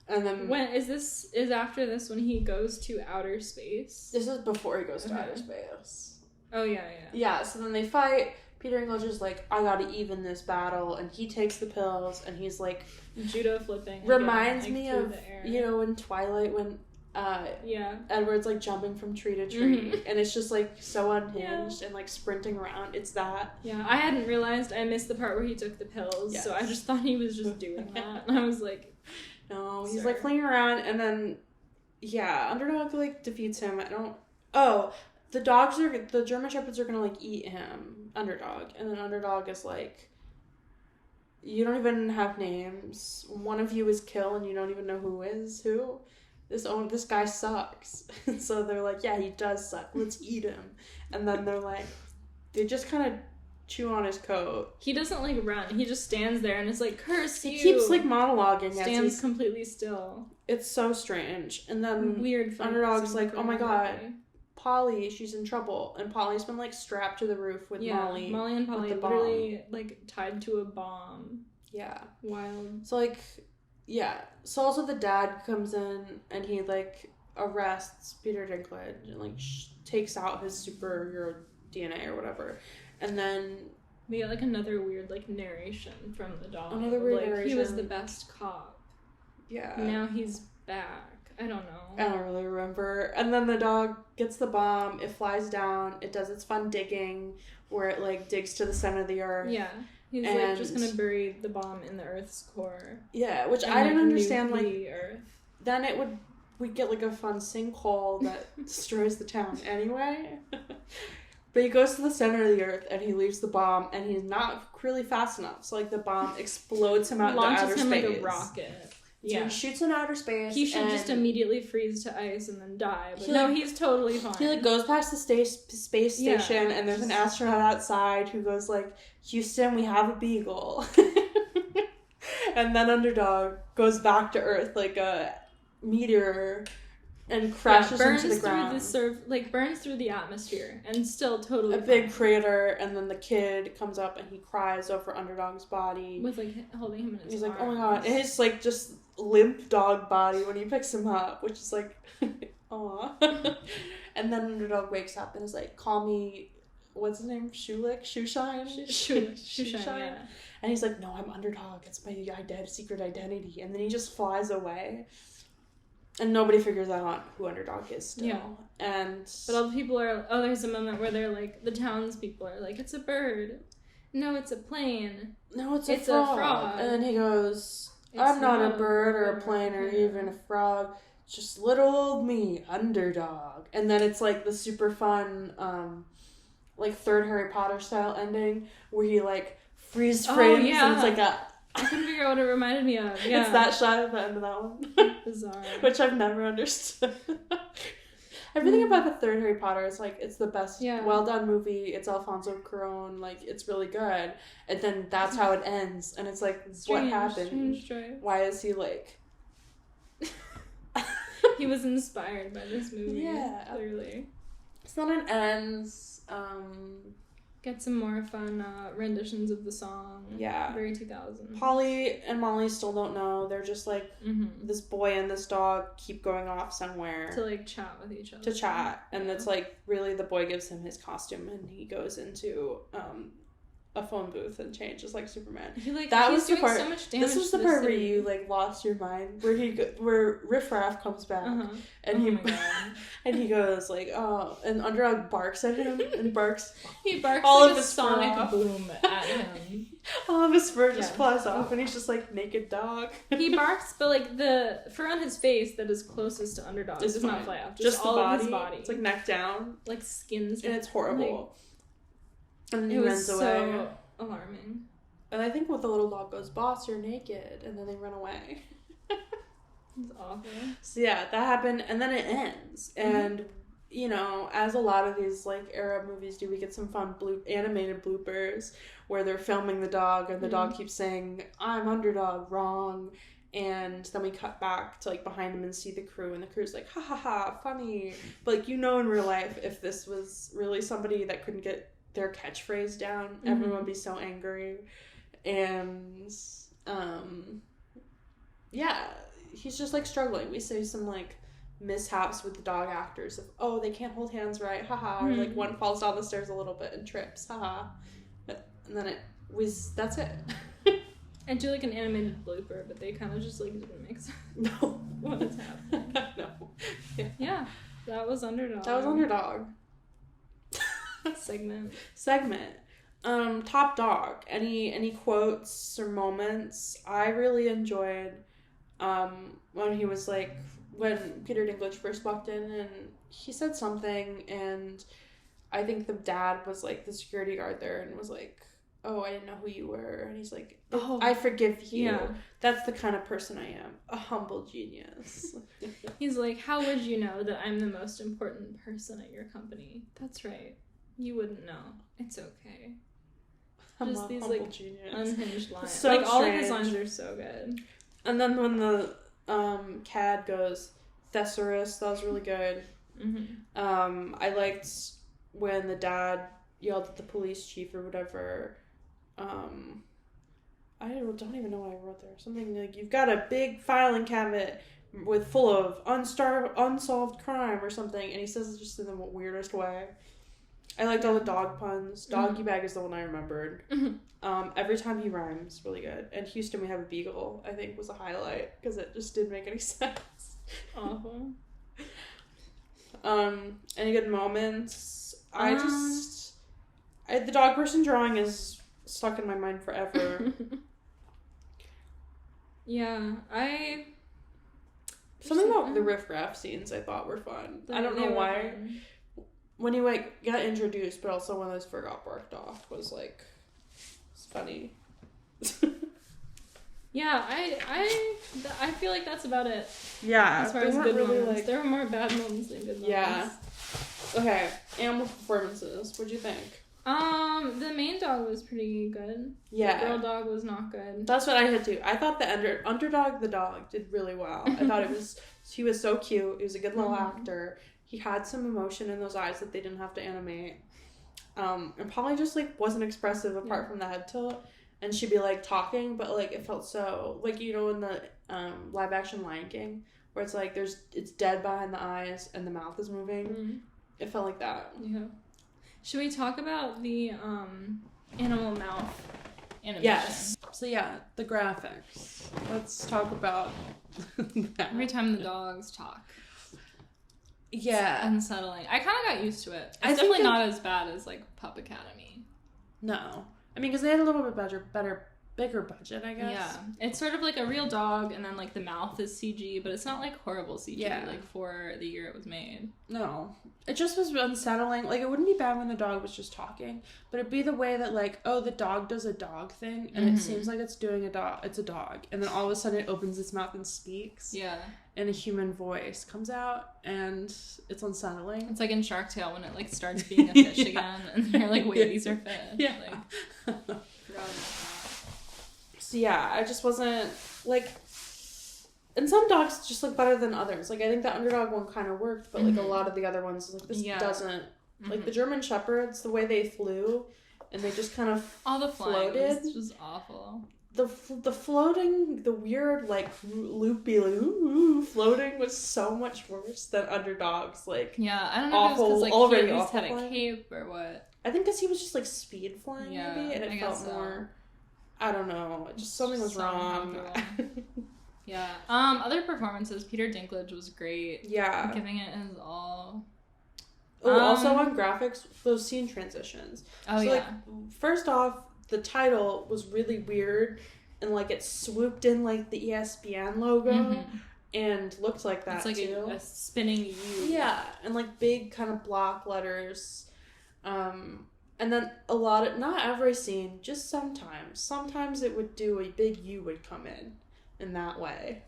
And then when is after this when he goes to outer space? This is before he goes to outer space. Oh yeah. Yeah, so then they fight. Peter Dinklage is like, I gotta even this battle, and he takes the pills, and he's like judo flipping. Reminds me of in Twilight when Edward's like jumping from tree to tree, and it's just like so unhinged and like sprinting around. It's that. Yeah, I hadn't realized I missed the part where he took the pills, so I just thought he was just doing that, and I was like, no, he's like flinging around, and then Underdog like defeats him. The German Shepherds are gonna like eat him, Underdog, and then Underdog is like, you don't even have names. One of you is Kill, and you don't even know who is who. This guy sucks. So they're like, yeah, he does suck. Let's eat him. And then they're like, they just kind of chew on his coat. He doesn't like run. He just stands there and is like, curse you. He keeps like monologuing. Stands completely still. It's so strange. And then weird. Underdog's like, oh my god, Polly, she's in trouble. And Polly's been, like, strapped to the roof with Molly. Molly and Polly literally, like, tied to a bomb. Yeah. Wild. So, like, yeah. So also the dad comes in and he, like, arrests Peter Dinklage and, like, takes out his superhero DNA or whatever. And then we get, like, another weird, like, narration from the dog. Another weird narration. He was the best cop. Yeah. Now he's back. I don't know. I don't really remember. And then the dog gets the bomb. It flies down. It does its fun digging where it, like, digs to the center of the earth. Yeah. He's, like, just gonna bury the bomb in the Earth's core. Yeah, which I didn't understand, like... the Earth. Then we'd get, like, a fun sinkhole that destroys the town anyway. But he goes to the center of the Earth and he leaves the bomb and he's not really fast enough. So, like, the bomb explodes him out into outer space. Launches him like a rocket. So he shoots in outer space. He should just immediately freeze to ice and then die. But he's totally fine. He, like, goes past the space station and there's an astronaut outside who goes, like, Houston, we have a beagle. And then Underdog goes back to Earth like a meteor and crashes into the ground. Burns through the atmosphere and still totally a big crater, and then the kid comes up and he cries over Underdog's body. With, like, holding him in his arms. He's like, oh my god. And it's, like, just limp dog body when he picks him up, which is, like, aw. And then Underdog wakes up and is like, call me, what's his name? Shoeshine? Shoeshine, yeah. And he's like, no, I'm Underdog. It's my secret identity. And then he just flies away. And nobody figures out who Underdog is still. Yeah. But all the people are... Oh, there's a moment where they're like... The townspeople are like, it's a bird. No, it's a plane. No, it's a frog. And then he goes, I'm not a bird or a plane or even a frog. It's just little old me, Underdog. And then it's, like, the super fun, like, third Harry Potter style ending where he, like, freeze frames and it's like a... I couldn't figure out what it reminded me of. Yeah. It's that shot at the end of that one. Bizarre. Which I've never understood. Everything about the third Harry Potter is, like, it's the best, well done movie. It's Alfonso Cuarón. Like, it's really good. And then that's how it ends. And it's like, what happened? Why is he, like... He was inspired by this movie. Yeah. Clearly. So then it ends. Get some more fun renditions of the song. Yeah. Very 2000. Polly and Molly still don't know. They're just like, this boy and this dog keep going off somewhere. To, like, chat with each other. To chat. And it's like, really, the boy gives him his costume and he goes into a phone booth and changes like Superman. That was the part. So much damage this was the part where you, like, lost your mind. Where Riff Raff comes back and he goes like, oh, and Underdog barks at him and barks. He barks all like of a his sonic boom at him. All of his fur just flies off and he's just like naked dog. He barks, but, like, the fur on his face that is closest to Underdog does not fly off. Just all of his body. It's like neck down, like skins, and it's horrible. Like, and then he runs away. So alarming. And I think with the little dog goes, boss, you're naked. And then they run away. It's awful. So yeah, that happened. And then it ends. And, you know, as a lot of these, like, era movies do, we get some fun animated bloopers where they're filming the dog and the dog keeps saying, I'm Underdog, wrong. And then we cut back to, like, behind him and see the crew, and the crew's like, ha ha ha, funny. But, like, you know, in real life, if this was really somebody that couldn't get their catchphrase down, everyone would be so angry. And he's just, like, struggling. We see some, like, mishaps with the dog actors of, oh, they can't hold hands right, haha, or, like, one falls down the stairs a little bit and trips, haha. And then that's it. I'd do, like, an animated blooper, but they kind of just, like, didn't make sense. No. What is happening? No. Yeah, that was Underdog. Segment. Top dog. Any quotes or moments? I really enjoyed when he was like, when Peter Dinklage first walked in and he said something, and I think the dad was like the security guard there and was like, oh, I didn't know who you were. And he's like, oh, I forgive you. Yeah. That's the kind of person I am. A humble genius. He's like, how would you know that I'm the most important person at your company? That's right. You wouldn't know. It's okay. Just these, like, genius. Unhinged lines. So like, strange. All of his lines are so good. And then when the CAD goes, Thesaurus, that was really good. Mm-hmm. I liked when the dad yelled at the police chief or whatever. I don't even know what I wrote there. Something like, you've got a big filing cabinet full of unsolved crime or something, and he says it just in the weirdest way. I liked all the dog puns. Doggy bag is the one I remembered. Every time he rhymes, really good. And Houston, we have a beagle, I think, was a highlight, because it just didn't make any sense. Awful. Any good moments? The dog person drawing is stuck in my mind forever. Yeah, Something about the riff-raff scenes I thought were fun. I don't know why. When he, like, got introduced, but also when his fur got barked off was, like, it's funny. Yeah, I feel like that's about it. Yeah. As far as good really moments. There were more bad moments than good moments. Yeah. Okay, animal performances. What'd you think? The main dog was pretty good. Yeah. The girl dog was not good. That's what I had too. I thought the Underdog, the dog, did really well. I thought he was so cute. He was a good little actor. He had some emotion in those eyes that they didn't have to animate. And Polly just, like, wasn't expressive apart from the head tilt. And she'd be, like, talking, but, like, it felt so, like, you know, in the live action Lion King, where it's like it's dead behind the eyes and the mouth is moving. Mm-hmm. It felt like that. Yeah. Should we talk about the animal mouth animation? Yes. So yeah, the graphics. Let's talk about that. Every time the dogs talk. Yeah. It's unsettling. I kind of got used to it. It's definitely not as bad as, like, Pup Academy. No. I mean, because they had a little bit bigger budget, I guess. Yeah. It's sort of like a real dog, and then, like, the mouth is CG, but it's not, like, horrible CG, like, for the year it was made. No. It just was unsettling. Like, it wouldn't be bad when the dog was just talking, but it'd be the way that, like, oh, the dog does a dog thing, and it seems like it's doing a dog. It's a dog. And then all of a sudden it opens its mouth and speaks. Yeah. And a human voice comes out, and it's unsettling. It's like in Shark Tale when it, like, starts being a fish again, and you're like, wait, these are fish. Yeah. Like, so yeah, I just wasn't, like, and some dogs just look better than others. Like, I think the Underdog one kind of worked, but, like, a lot of the other ones, like, this doesn't. Like, the German Shepherds, the way they flew, and they just kind of all the floated. Was just awful. The floating, the weird, like, loopy floating was so much worse than Underdog's, like, yeah, I don't know if it was because, like, he just had a cape or what. I think because he was just, like, speed flying, maybe, and it felt more, I don't know, just something was wrong. Yeah. Other performances, Peter Dinklage was great. Yeah. Giving it his all. Oh, also on graphics, those scene transitions. Oh, so, yeah. Like, first off, the title was really weird, and, like, it swooped in, like, the ESPN logo, and looked like that, it's like too. a spinning U. Yeah, and, like, big kind of block letters. And then not every scene, just sometimes. Sometimes it would do a big U would come in that way.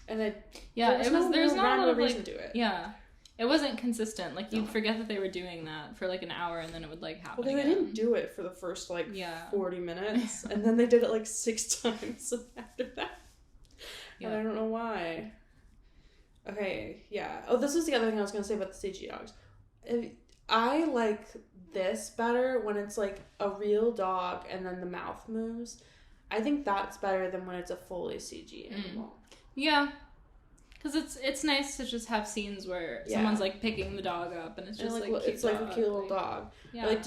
And there's not a lot of reason to do it. Yeah. It wasn't consistent. Like, you'd forget that they were doing that for, like, an hour, and then it would, like, happen again. They didn't do it for the first, like, 40 minutes, and then they did it, like, 6 times after that. Yeah. And I don't know why. Okay, yeah. Oh, this is the other thing I was going to say about the CG dogs. I like this better when it's, like, a real dog and then the mouth moves. I think that's better than when it's a fully CG animal. Yeah. Because it's nice to just have scenes where someone's, like, picking the dog up, and it's just, like, cute it's, like, a cute little dog. Yeah. Like,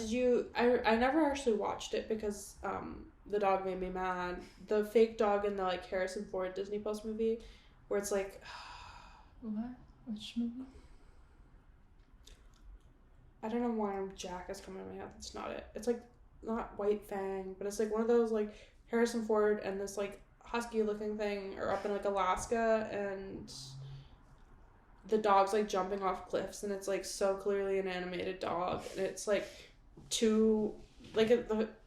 I never actually watched it because, the dog made me mad. The fake dog in the, like, Harrison Ford Disney Plus movie, where it's, like... What? Which movie? I don't know why Jack is coming to my head. That's not it. It's, like, not White Fang, but it's, like, one of those, like, Harrison Ford and this, like, husky-looking thing are up in, like, Alaska, and the dog's, like, jumping off cliffs, and it's, like, so clearly an animated dog, and it's, like, too, like,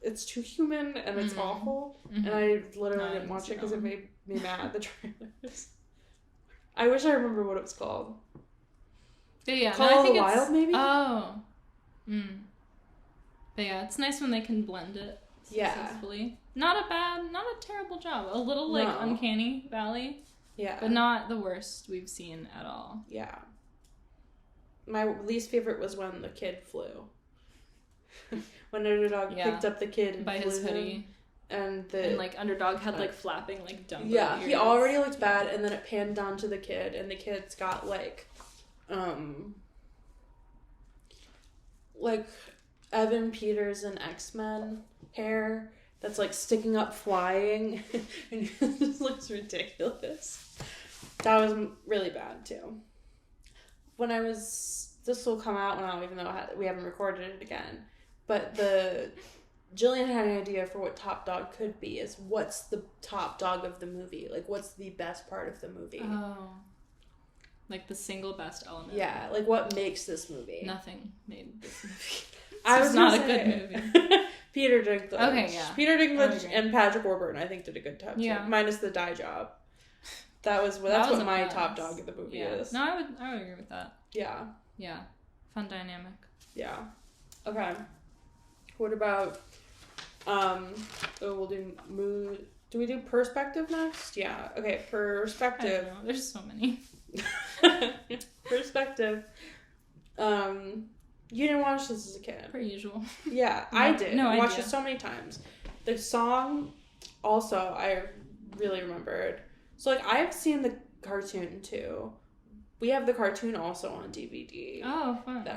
it's too human, and it's awful, and I literally didn't watch it because it made me mad, the trailers. I wish I remember what it was called. Yeah, Call of the Wild, maybe? Oh. But yeah, it's nice when they can blend it successfully. Not a terrible job. A little, like, uncanny valley. Yeah. But not the worst we've seen at all. Yeah. my least favorite was when the kid flew. When Underdog picked up the kid and by his hoodie. And like Underdog had like flapping like Dumbo ears. He already looked yeah. bad, and then it panned down to the kid, and the kid's got like Evan Peters and X-Men hair that's like sticking up flying and it just looks ridiculous. That was really bad too. This will come out now, even though we haven't recorded it again, but Jillian had an idea for what Top Dog could be, is what's the top dog of the movie? Like, what's the best part of the movie? Oh. Like the single best element. Yeah, like what makes this movie? Nothing made this movie. It's not a good movie. Peter Dinklage. Okay, yeah. Peter Dinklage and Patrick Warburton, I think, did a good job. Yeah. Too, minus the dye job. That's what my top dog of the movie is. No, I would agree with that. Yeah. Yeah. Fun dynamic. Yeah. Okay. What about we'll do mood. Do we do perspective next? Yeah. Okay, perspective. I don't know. There's so many. Perspective. You didn't watch this as a kid. Per usual. Yeah, I did. No idea. Watched it so many times. The song also I really remembered. So like I've seen the cartoon too. We have the cartoon also on DVD. Oh, fun.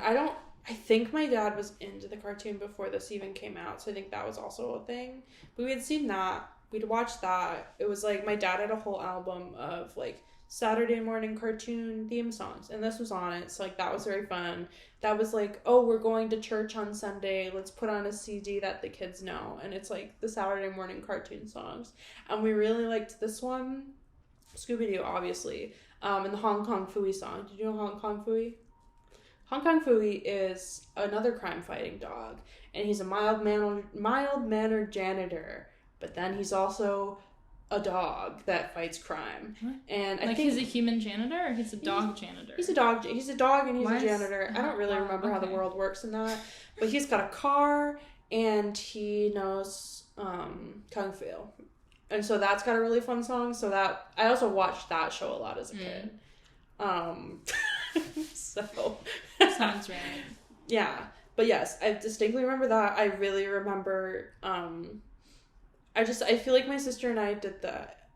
I think my dad was into the cartoon before this even came out, so I think that was also a thing. But we had seen that. We'd watched that. It was like my dad had a whole album of like Saturday morning cartoon theme songs, and this was on it, so like that was very fun. That was like, oh, we're going to church on Sunday, let's put on a CD that the kids know, and it's like the Saturday morning cartoon songs. And we really liked this one, Scooby-Doo, obviously, and the Hong Kong Phooey song. Did you know Hong Kong Phooey? Hong Kong Phooey is another crime-fighting dog, and he's a mild-mannered janitor, but then he's also a dog that fights crime. What? And I think he's a human janitor, or he's a dog janitor? He's a dog and he's a janitor. I don't really remember how the world works in that, but he's got a car and he knows Kung Fu. And so that's got a really fun song. So that I also watched that show a lot as a kid. So sounds right. Yeah. But yes, I distinctly remember that. I really remember I feel like my sister and I did that.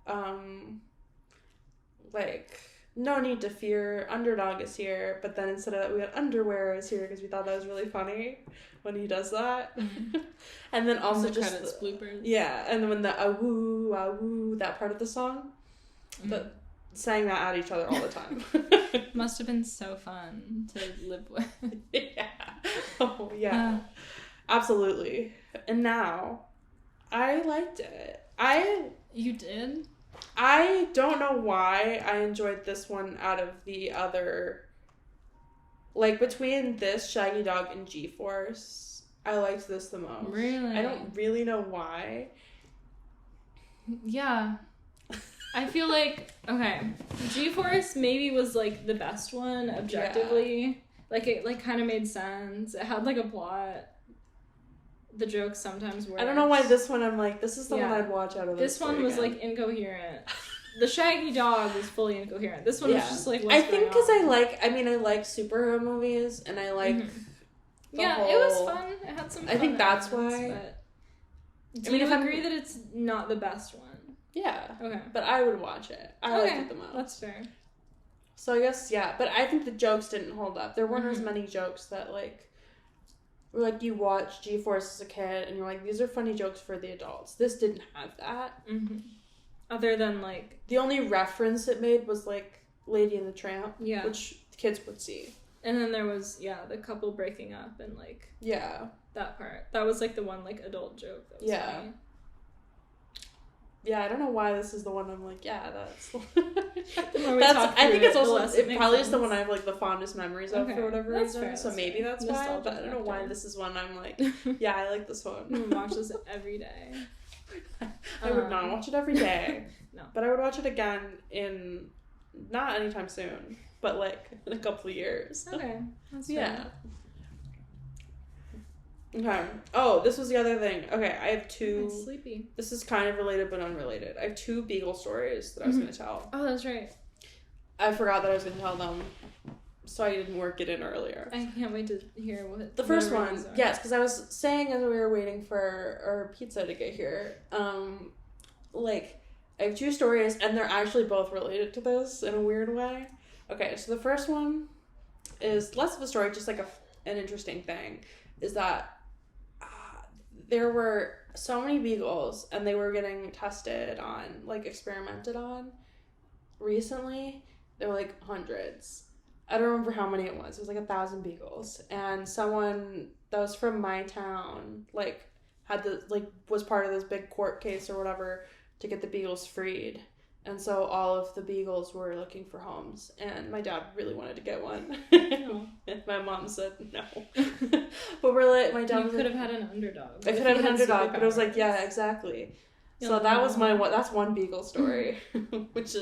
Like, no need to fear, Underdog is here, but then instead of that we had Underwear is here because we thought that was really funny when he does that. Mm-hmm. And then also just credits, bloopers. Yeah, and then when the awoo, that part of the song, sang that at each other all the time. Must have been so fun to live with. Yeah. Oh, yeah. Absolutely. And now I liked it. You did? I don't know why I enjoyed this one out of the other. Like, between this, Shaggy Dog, and G-Force, I liked this the most. Really? I don't really know why. Yeah. I feel like, okay, G-Force maybe was, like, the best one, objectively. Yeah. Like, it, like, kind of made sense. It had, like, a plot. The jokes sometimes worked. I don't know why this one I'm like, this is the one I'd watch out of this one was, like, incoherent. The Shaggy Dog was fully incoherent. This one was just, like, what's I think because I like superhero movies, and I like it was fun. It had some fun I think that's why. But do you agree that it's not the best one? Yeah. Okay. But I would watch it. I liked it the most. That's fair. So I guess, but I think the jokes didn't hold up. There weren't as many jokes that, like you watch G-Force as a kid, and you're like, these are funny jokes for the adults. This didn't have that. Mm-hmm. Other than, like... The only reference it made was, like, Lady and the Tramp. Yeah. Which kids would see. And then there was, the couple breaking up and, like... Yeah. That part. That was, like, the one, like, adult joke that was funny. Yeah, I don't know why this is the one I'm like, that's... The more we talk through it probably is the one I have, like, the fondest memories of for whatever reason. Fair, so maybe that's why, but I don't know why this is one I'm like, I like this one. I would watch this every day. I would not watch it every day. No. But I would watch it again in, not anytime soon, but, like, in a couple of years. Okay. That's fair. Okay. Oh, this was the other thing. Okay, I have two... I'm sleepy. This is kind of related but unrelated. I have two Beagle stories that I was going to tell. Oh, that's right. I forgot that I was going to tell them. so I didn't work it in earlier. I can't wait to hear what the first one. Yes, because I was saying as we were waiting for our pizza to get here, like, I have 2 stories, and they're actually both related to this in a weird way. Okay, so the first one is less of a story, just like an interesting thing, is that there were so many beagles, and they were getting tested on, like, experimented on recently. There were, like, hundreds. I don't remember how many it was. It was, like, 1,000 beagles. And someone that was from my town, like, was part of this big court case or whatever to get the beagles freed. And so all of the beagles were looking for homes. And my dad really wanted to get one. And my mom said no. But we're like, my dad could have had an underdog. I could have an underdog, but it was like, yeah, exactly. So that was that's one beagle story, which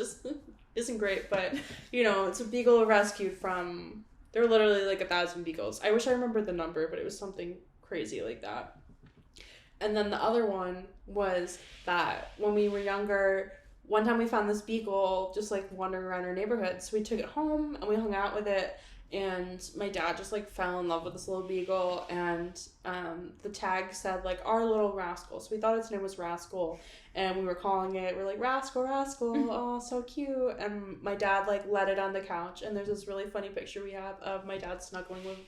isn't great, but, you know, it's a beagle rescued from, there were literally like 1,000 beagles. I wish I remembered the number, but it was something crazy like that. And then the other one was that when we were younger, one time we found this beagle just, like, wandering around our neighborhood. So we took it home and we hung out with it. And my dad just, like, fell in love with this little beagle. And the tag said, like, our little rascal. So we thought its name was Rascal. And we were calling it, we're like, Rascal, Rascal. Oh, so cute. And my dad, like, let it on the couch. And there's this really funny picture we have of my dad snuggling with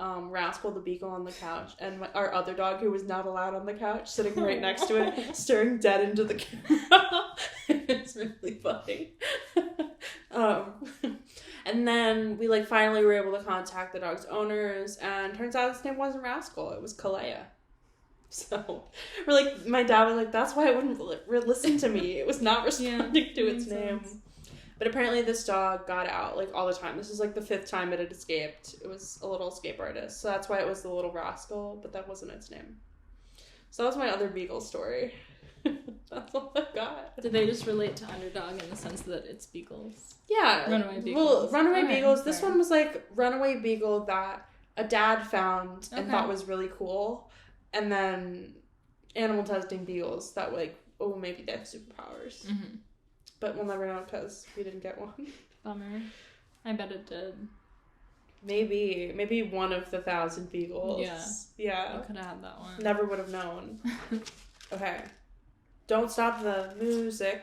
Rascal the beagle on the couch, and our other dog, who was not allowed on the couch, sitting right next to it, staring dead into the camera. It's really funny. And then we, like, finally were able to contact the dog's owners, and turns out its name wasn't Rascal, it was Kalea. So we're like, my dad was like, that's why it wouldn't listen to me. It was not responding to its name. But apparently this dog got out, like, all the time. This is, like, the 5th time it had escaped. It was a little escape artist. So that's why it was the little Rascal, but that wasn't its name. So that was my other beagle story. That's all I got. Did they just relate to Underdog in the sense that it's beagles? Yeah. Runaway beagles. Well, runaway beagles. This one was, like, runaway beagle that a dad found and thought was really cool. And then animal testing beagles that, like, oh, maybe they have superpowers. Mm-hmm. But we'll never know because we didn't get one. Bummer. I bet it did. Maybe one of the 1,000 beagles. Yeah. I could have had that one. Never would have known. Okay. Don't stop the music.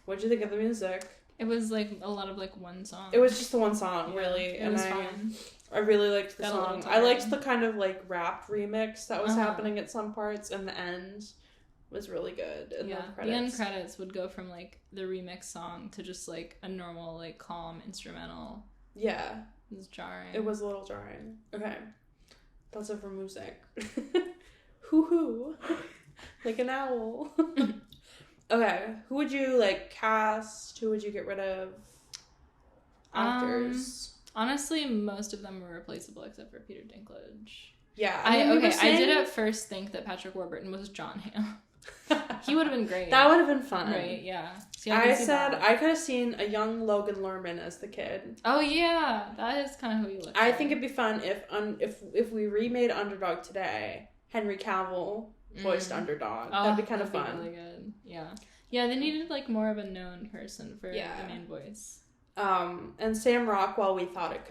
What'd you think of the music? It was, like, a lot of, like, one song. It was just the one song, really. It was fine. I really liked the song. I liked the kind of, like, rap remix that was happening at some parts, and the end was really good. And the end credits would go from, like, the remix song to just, like, a normal, like, calm instrumental. Yeah. It was jarring. It was a little jarring. Okay. That's it for music. Hoo-hoo. Like an owl. Okay. Who would you, like, cast? Who would you get rid of? Actors. Honestly, most of them were replaceable except for Peter Dinklage. Yeah. I did at first think that Patrick Warburton was John Hamm. He would have been great. That would have been fun. Right, yeah. I said I could have seen a young Logan Lerman as the kid. Oh, yeah. That is kind of who he looks like. I think it'd be fun if we remade Underdog today, Henry Cavill voiced Underdog. That'd be kind of fun. Really good. Yeah. Yeah, they needed, like, more of a known person for the main voice. And Sam Rockwell, we thought it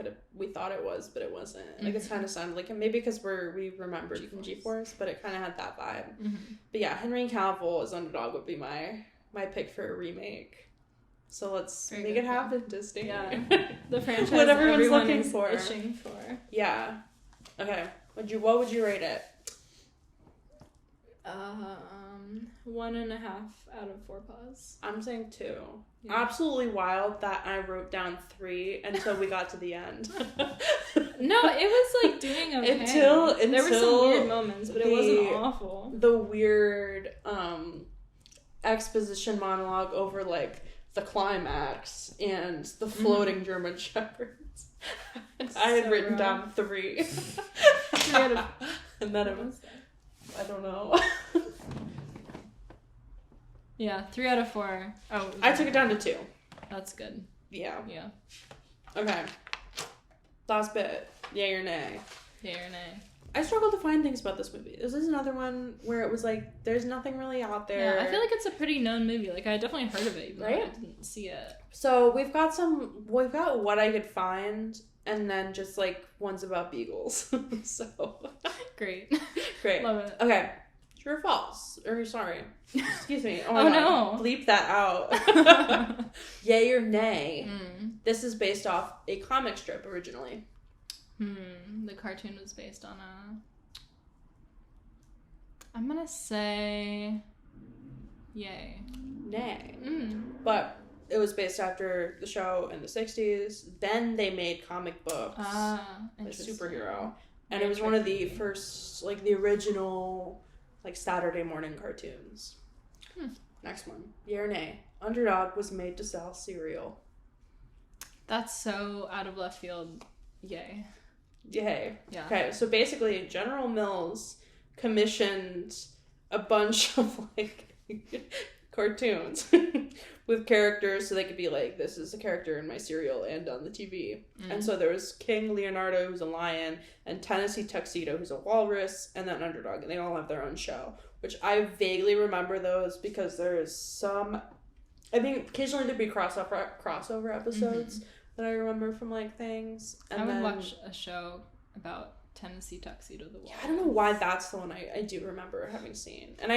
was, but it wasn't. Like, it kind of sounded like him. Maybe because we remembered G-Force. From G-Force, but it kind of had that vibe. Mm-hmm. But yeah, Henry Cavill as Underdog would be my pick for a remake. So let's make it happen, Disney. Yeah, the franchise what everyone's looking for. Itching for. Yeah. Okay. What would you rate it? 1.5 out of 4 paws. I'm saying 2. Yeah. Absolutely wild that I wrote down 3 until we got to the end. No, it was, like, doing okay. Until there were some weird moments, but it wasn't awful. The weird exposition monologue over, like, the climax and the floating German shepherds. I had written down 3. And then it was, I don't know. Yeah, 3 out of 4. Oh, I took it down to 2. That's good. Yeah. Yeah. Okay. Last bit. Yay or nay? Yay or nay? I struggled to find things about this movie. This is another one where it was like, there's nothing really out there. Yeah, I feel like it's a pretty known movie. Like, I definitely heard of it, even though I didn't see it. So we've got what I could find and then just like one's about beagles. So great. Love it. Okay. True or false? Or sorry. Excuse me. Oh no. Bleep that out. Yay or nay? This is based off a comic strip originally. The cartoon was based on a... I'm gonna say... Yay. Nay. But it was based after the show in the 60s. Then they made comic books. Like superhero. And it was one of the first, like, the original... like Saturday morning cartoons. Next one. Yay or nay? Underdog was made to sell cereal. That's so out of left field. Yay. Yay. Yeah. Okay, so basically General Mills commissioned a bunch of like cartoons with characters so they could be like, this is a character in my cereal and on the TV. And so there was King Leonardo, who's a lion, and Tennessee Tuxedo, who's a walrus, and then Underdog, and they all have their own show, which I vaguely remember those because there's some, I think occasionally there'd be crossover episodes that I remember from like things. And I would watch a show about Tennessee Tuxedo the walrus. Yeah, I don't know why that's the one I do remember having seen. And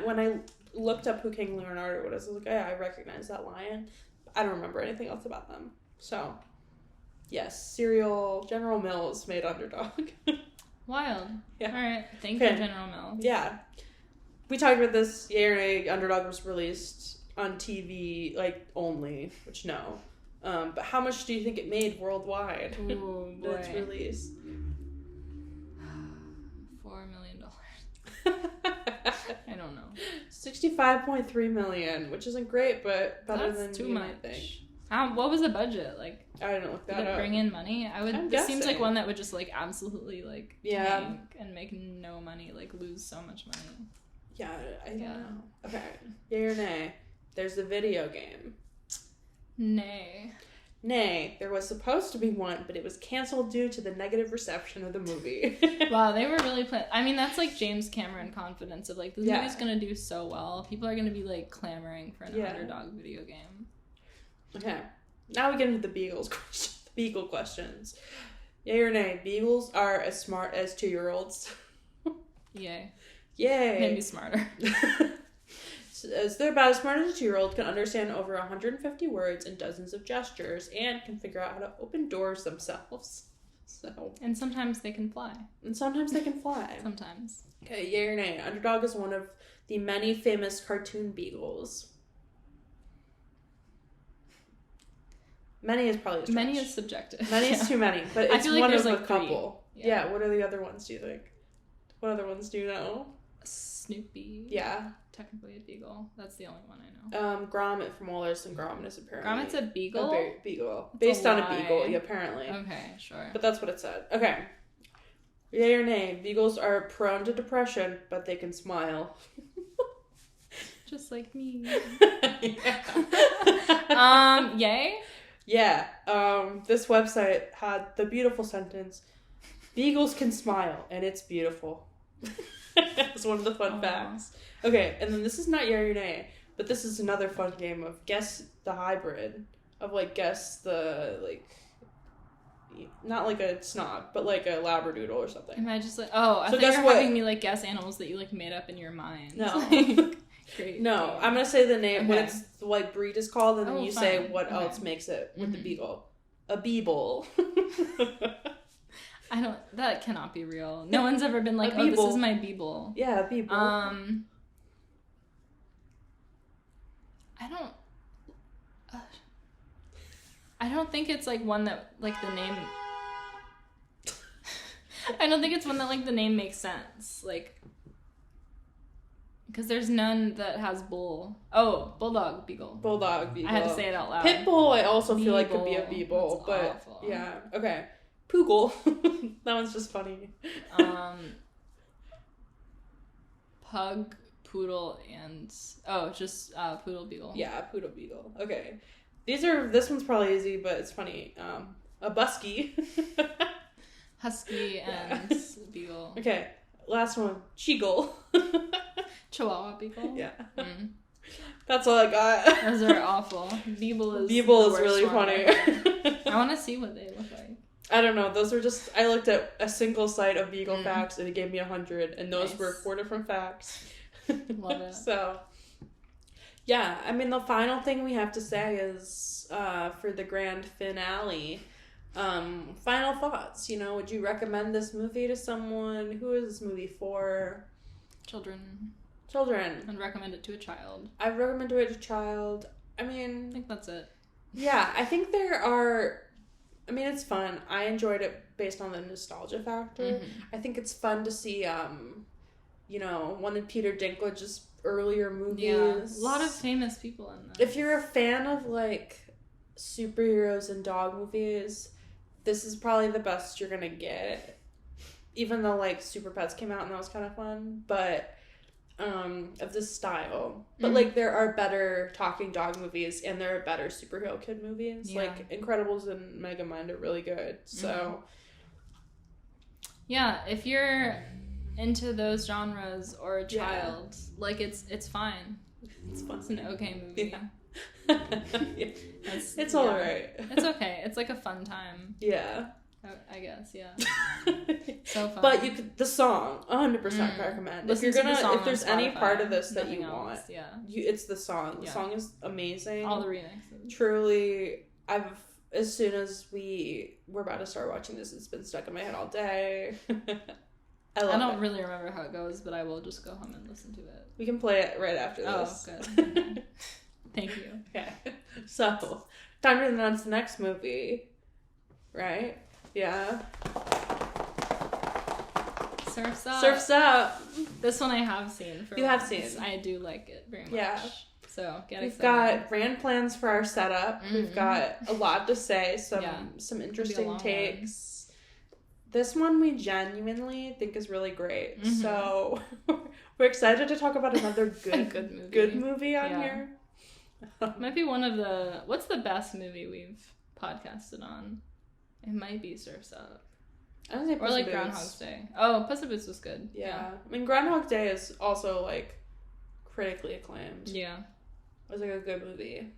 when I looked up who King Leonardo was, I was like, yeah, I recognize that lion. I don't remember anything else about them. So, yes, cereal, General Mills made Underdog. Wild. Yeah. All right. Thank you, General Mills. Yeah. We talked about this. Yay or nay, Underdog was released on TV, like, only, which no. But how much do you think it made worldwide? Ooh, boy. Its release? $4 million. I don't know. 65.3 million, which isn't great, but better than too much. What was the budget? Like, I didn't look that up. Did it bring in money? This seems like one that would just like absolutely like tank and make no money, like lose so much money. Yeah, I don't know. Okay, yay or nay? There's a video game. Nay. There was supposed to be one, but it was canceled due to the negative reception of the movie. Wow, they were really I mean, that's like James Cameron confidence of like, this movie's gonna do so well. People are gonna be like clamoring for an Underdog video game. Okay, now we get into the Beagle questions. Yay or nay? Beagles are as smart as 2-year-olds. Yay. Maybe smarter. As they're about as smart as a 2-year-old, can understand over 150 words and dozens of gestures, and can figure out how to open doors themselves. And sometimes they can fly. Sometimes. Okay, yay or nay? Underdog is one of the many famous cartoon beagles. Many is probably a Many is subjective. Many is too many, but it's one there's of like a couple. Yeah, what are the other ones, do you think? What other ones do you know? Snoopy. Yeah. Technically a beagle. That's the only one I know. Gromit from Wallace and Gromit is apparently... Gromit's a beagle? A beagle. Based on a beagle, apparently. Okay, sure. But that's what it said. Okay. Yay or nay? Beagles are prone to depression, but they can smile. Just like me. Yeah. Yay? Yeah. This website had the beautiful sentence, beagles can smile, and it's beautiful. It's one of the fun facts. Okay, and then this is not yay or nay, but this is another fun game of guess the hybrid. Of, like, guess the, like... Not like a snog, but like a labradoodle or something. Am I just like... Oh, I thought you were having me, like, guess animals that you, like, made up in your mind. No. Great. No, I'm gonna say the name, what its like breed is called, and then you say what else makes it with the beagle. A beeble. That cannot be real. No one's ever been like, oh, this is my beeble. Yeah, a beeble. I don't think it's like one that like the name I don't think it's one that like the name makes sense. Like, because there's none that has bull. Oh, bulldog beagle. Bulldog beagle. I had to say it out loud. Pitbull, I also feel like could be a beeble, but awful. Yeah. Okay. Poogle. That one's just funny. Pug, poodle, and just poodle beagle. Yeah, poodle beagle. Okay. This one's probably easy, but it's funny. A busky. Husky and beagle. Okay. Last one. Cheagle. Chihuahua beagle. Yeah. That's all I got. Those are awful. Beeble is really funny. I want to see what they look like. I don't know. Those were just... I looked at a single site of Beagle facts, and it gave me 100, and those were 4 different facts. Love it. So, yeah. I mean, the final thing we have to say is, for the grand finale, final thoughts. You know, would you recommend this movie to someone? Who is this movie for? Children. I'd recommend it to a child. I recommend it to a child. I mean... I think that's it. Yeah, I think there are... I mean, it's fun. I enjoyed it based on the nostalgia factor. Mm-hmm. I think it's fun to see, you know, one of Peter Dinklage's earlier movies. Yeah, a lot of famous people in that. If you're a fan of, like, superheroes and dog movies, this is probably the best you're gonna get. Even though, like, Super Pets came out and that was kind of fun. But... of this style. But, like, there are better talking dog movies and there are better superhero kid movies. Yeah. Like, Incredibles and Megamind are really good. So... Yeah, if you're into those genres or a child, like, it's fine. It's fun. It's an okay movie. Yeah. It's alright. It's okay. It's, like, a fun time. Yeah. I guess, yeah. So fun. But the song, 100% recommend. If there's any part of this that you want, it's the song. The song is amazing. All the remixes. Truly, as soon as we're about to start watching this, it's been stuck in my head all day. I don't really remember how it goes, but I will just go home and listen to it. We can play it right after this. Oh, good. Thank you. Okay. So, time to announce the next movie, right? Yeah. Surf's Up. This one I have seen. You have seen. I do like it very much. Yeah. So get We've excited. got grand plans for our setup. Mm-hmm. We've got a lot to say. Some interesting takes. This one we genuinely think is really great. Mm-hmm. So we're excited to talk about another good movie on here. Might be one of the... What's the best movie we've podcasted on? It might be Surf's Up. I don't say Puss in Boots. Groundhog's Day. Oh, Puss in Boots was good. Yeah. I mean, Groundhog Day is also, like, critically acclaimed. Yeah. It was, like, a good movie.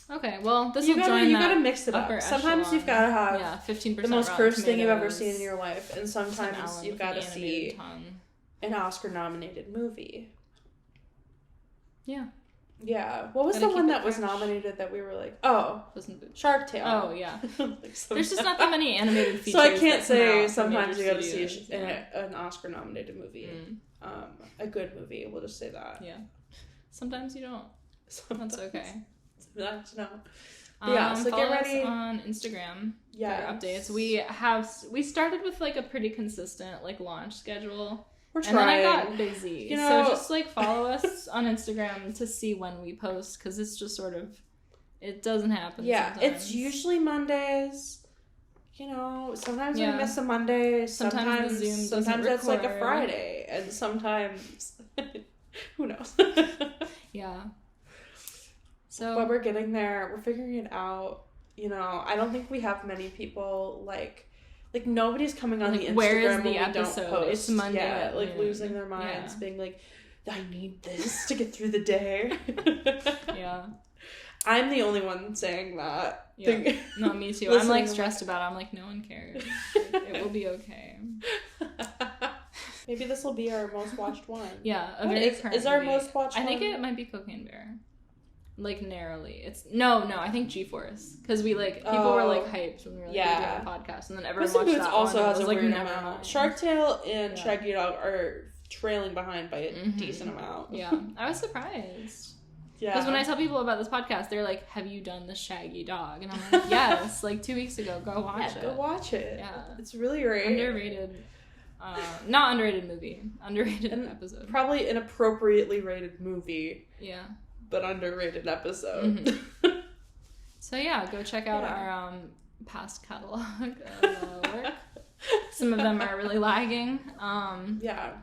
Okay, well, you gotta mix it up. Sometimes you've gotta have 15% the most cursed thing you've ever seen in your life, and sometimes you've gotta see an Oscar-nominated movie. Yeah. Yeah. What was the one that was nominated that we were like, Shark Tale. Oh, yeah. There's just not that many animated features. So I can't say sometimes you gotta see an Oscar-nominated movie. A good movie, we'll just say that. Yeah. Sometimes you don't. That's okay. That's no. So get ready on Instagram for updates. We started with like a pretty consistent like launch schedule. We're trying. And then I got busy. So just like follow us on Instagram to see when we post, because it's just sort of, it doesn't happen. Yeah, sometimes. It's usually Mondays. You know, sometimes we miss a Monday. Sometimes it's like a Friday, and sometimes who knows. Yeah. So, but we're getting there. We're figuring it out. You know, I don't think we have many people like nobody's coming on the Instagram where is the when we episode? Don't post. It's Monday. Yeah, like losing their minds, being like, I need this to get through the day. Yeah. I'm the only one saying that. Yeah. No, me too. I'm like stressed about it. I'm like, no one cares. It will be okay. Maybe this will be our most watched one. Yeah, is our most watched one? I think it might be Cocaine Bear. Like, narrowly. It's no, I think G-Force. Because we, like, people were, like, hyped when we were, like, doing a podcast. And then everyone watched that also one. Has a weird amount. Shark Tale and Shaggy Dog are trailing behind by a decent amount. Yeah. I was surprised. Yeah. Because when I tell people about this podcast, they're like, have you done the Shaggy Dog? And I'm like, yes. Like, 2 weeks ago. Go watch it. Go watch it. Yeah. It's really great. Underrated. Not underrated movie. Underrated episode. Probably an appropriately rated movie. Yeah. But underrated episode. So yeah, go check out our past catalog of work. Some of them are really lagging. Yeah.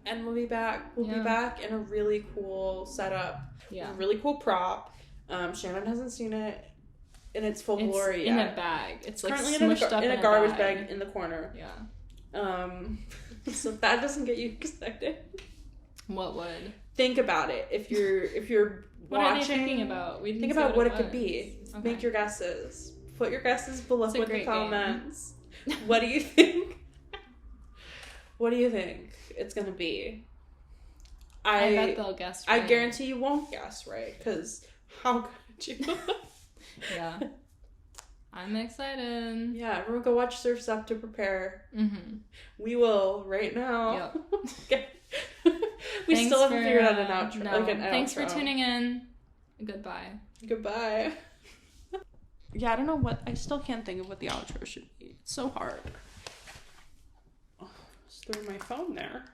And we'll be back. We'll be back in a really cool setup. Yeah. A really cool prop. Shannon hasn't seen it in its full glory yet. In a bag. It's like currently smushed up in a garbage bag in the corner. Yeah. So if that doesn't get you excited. What would? Think about it. If you're what watching, are they thinking about? Think about what it could be. Okay. Make your guesses. Put your guesses below in the comments. What do you think? What do you think it's gonna be? I bet they'll guess right. I guarantee you won't guess right, because how could you? Yeah. I'm excited. Yeah, everyone go watch Surf's Up to prepare. Mm-hmm. We will right now. Yep. We still haven't figured out an outro. No. Thanks for tuning in. Goodbye. Goodbye. Yeah, I don't know what... I still can't think of what the outro should be. It's so hard. Oh, just threw my phone there.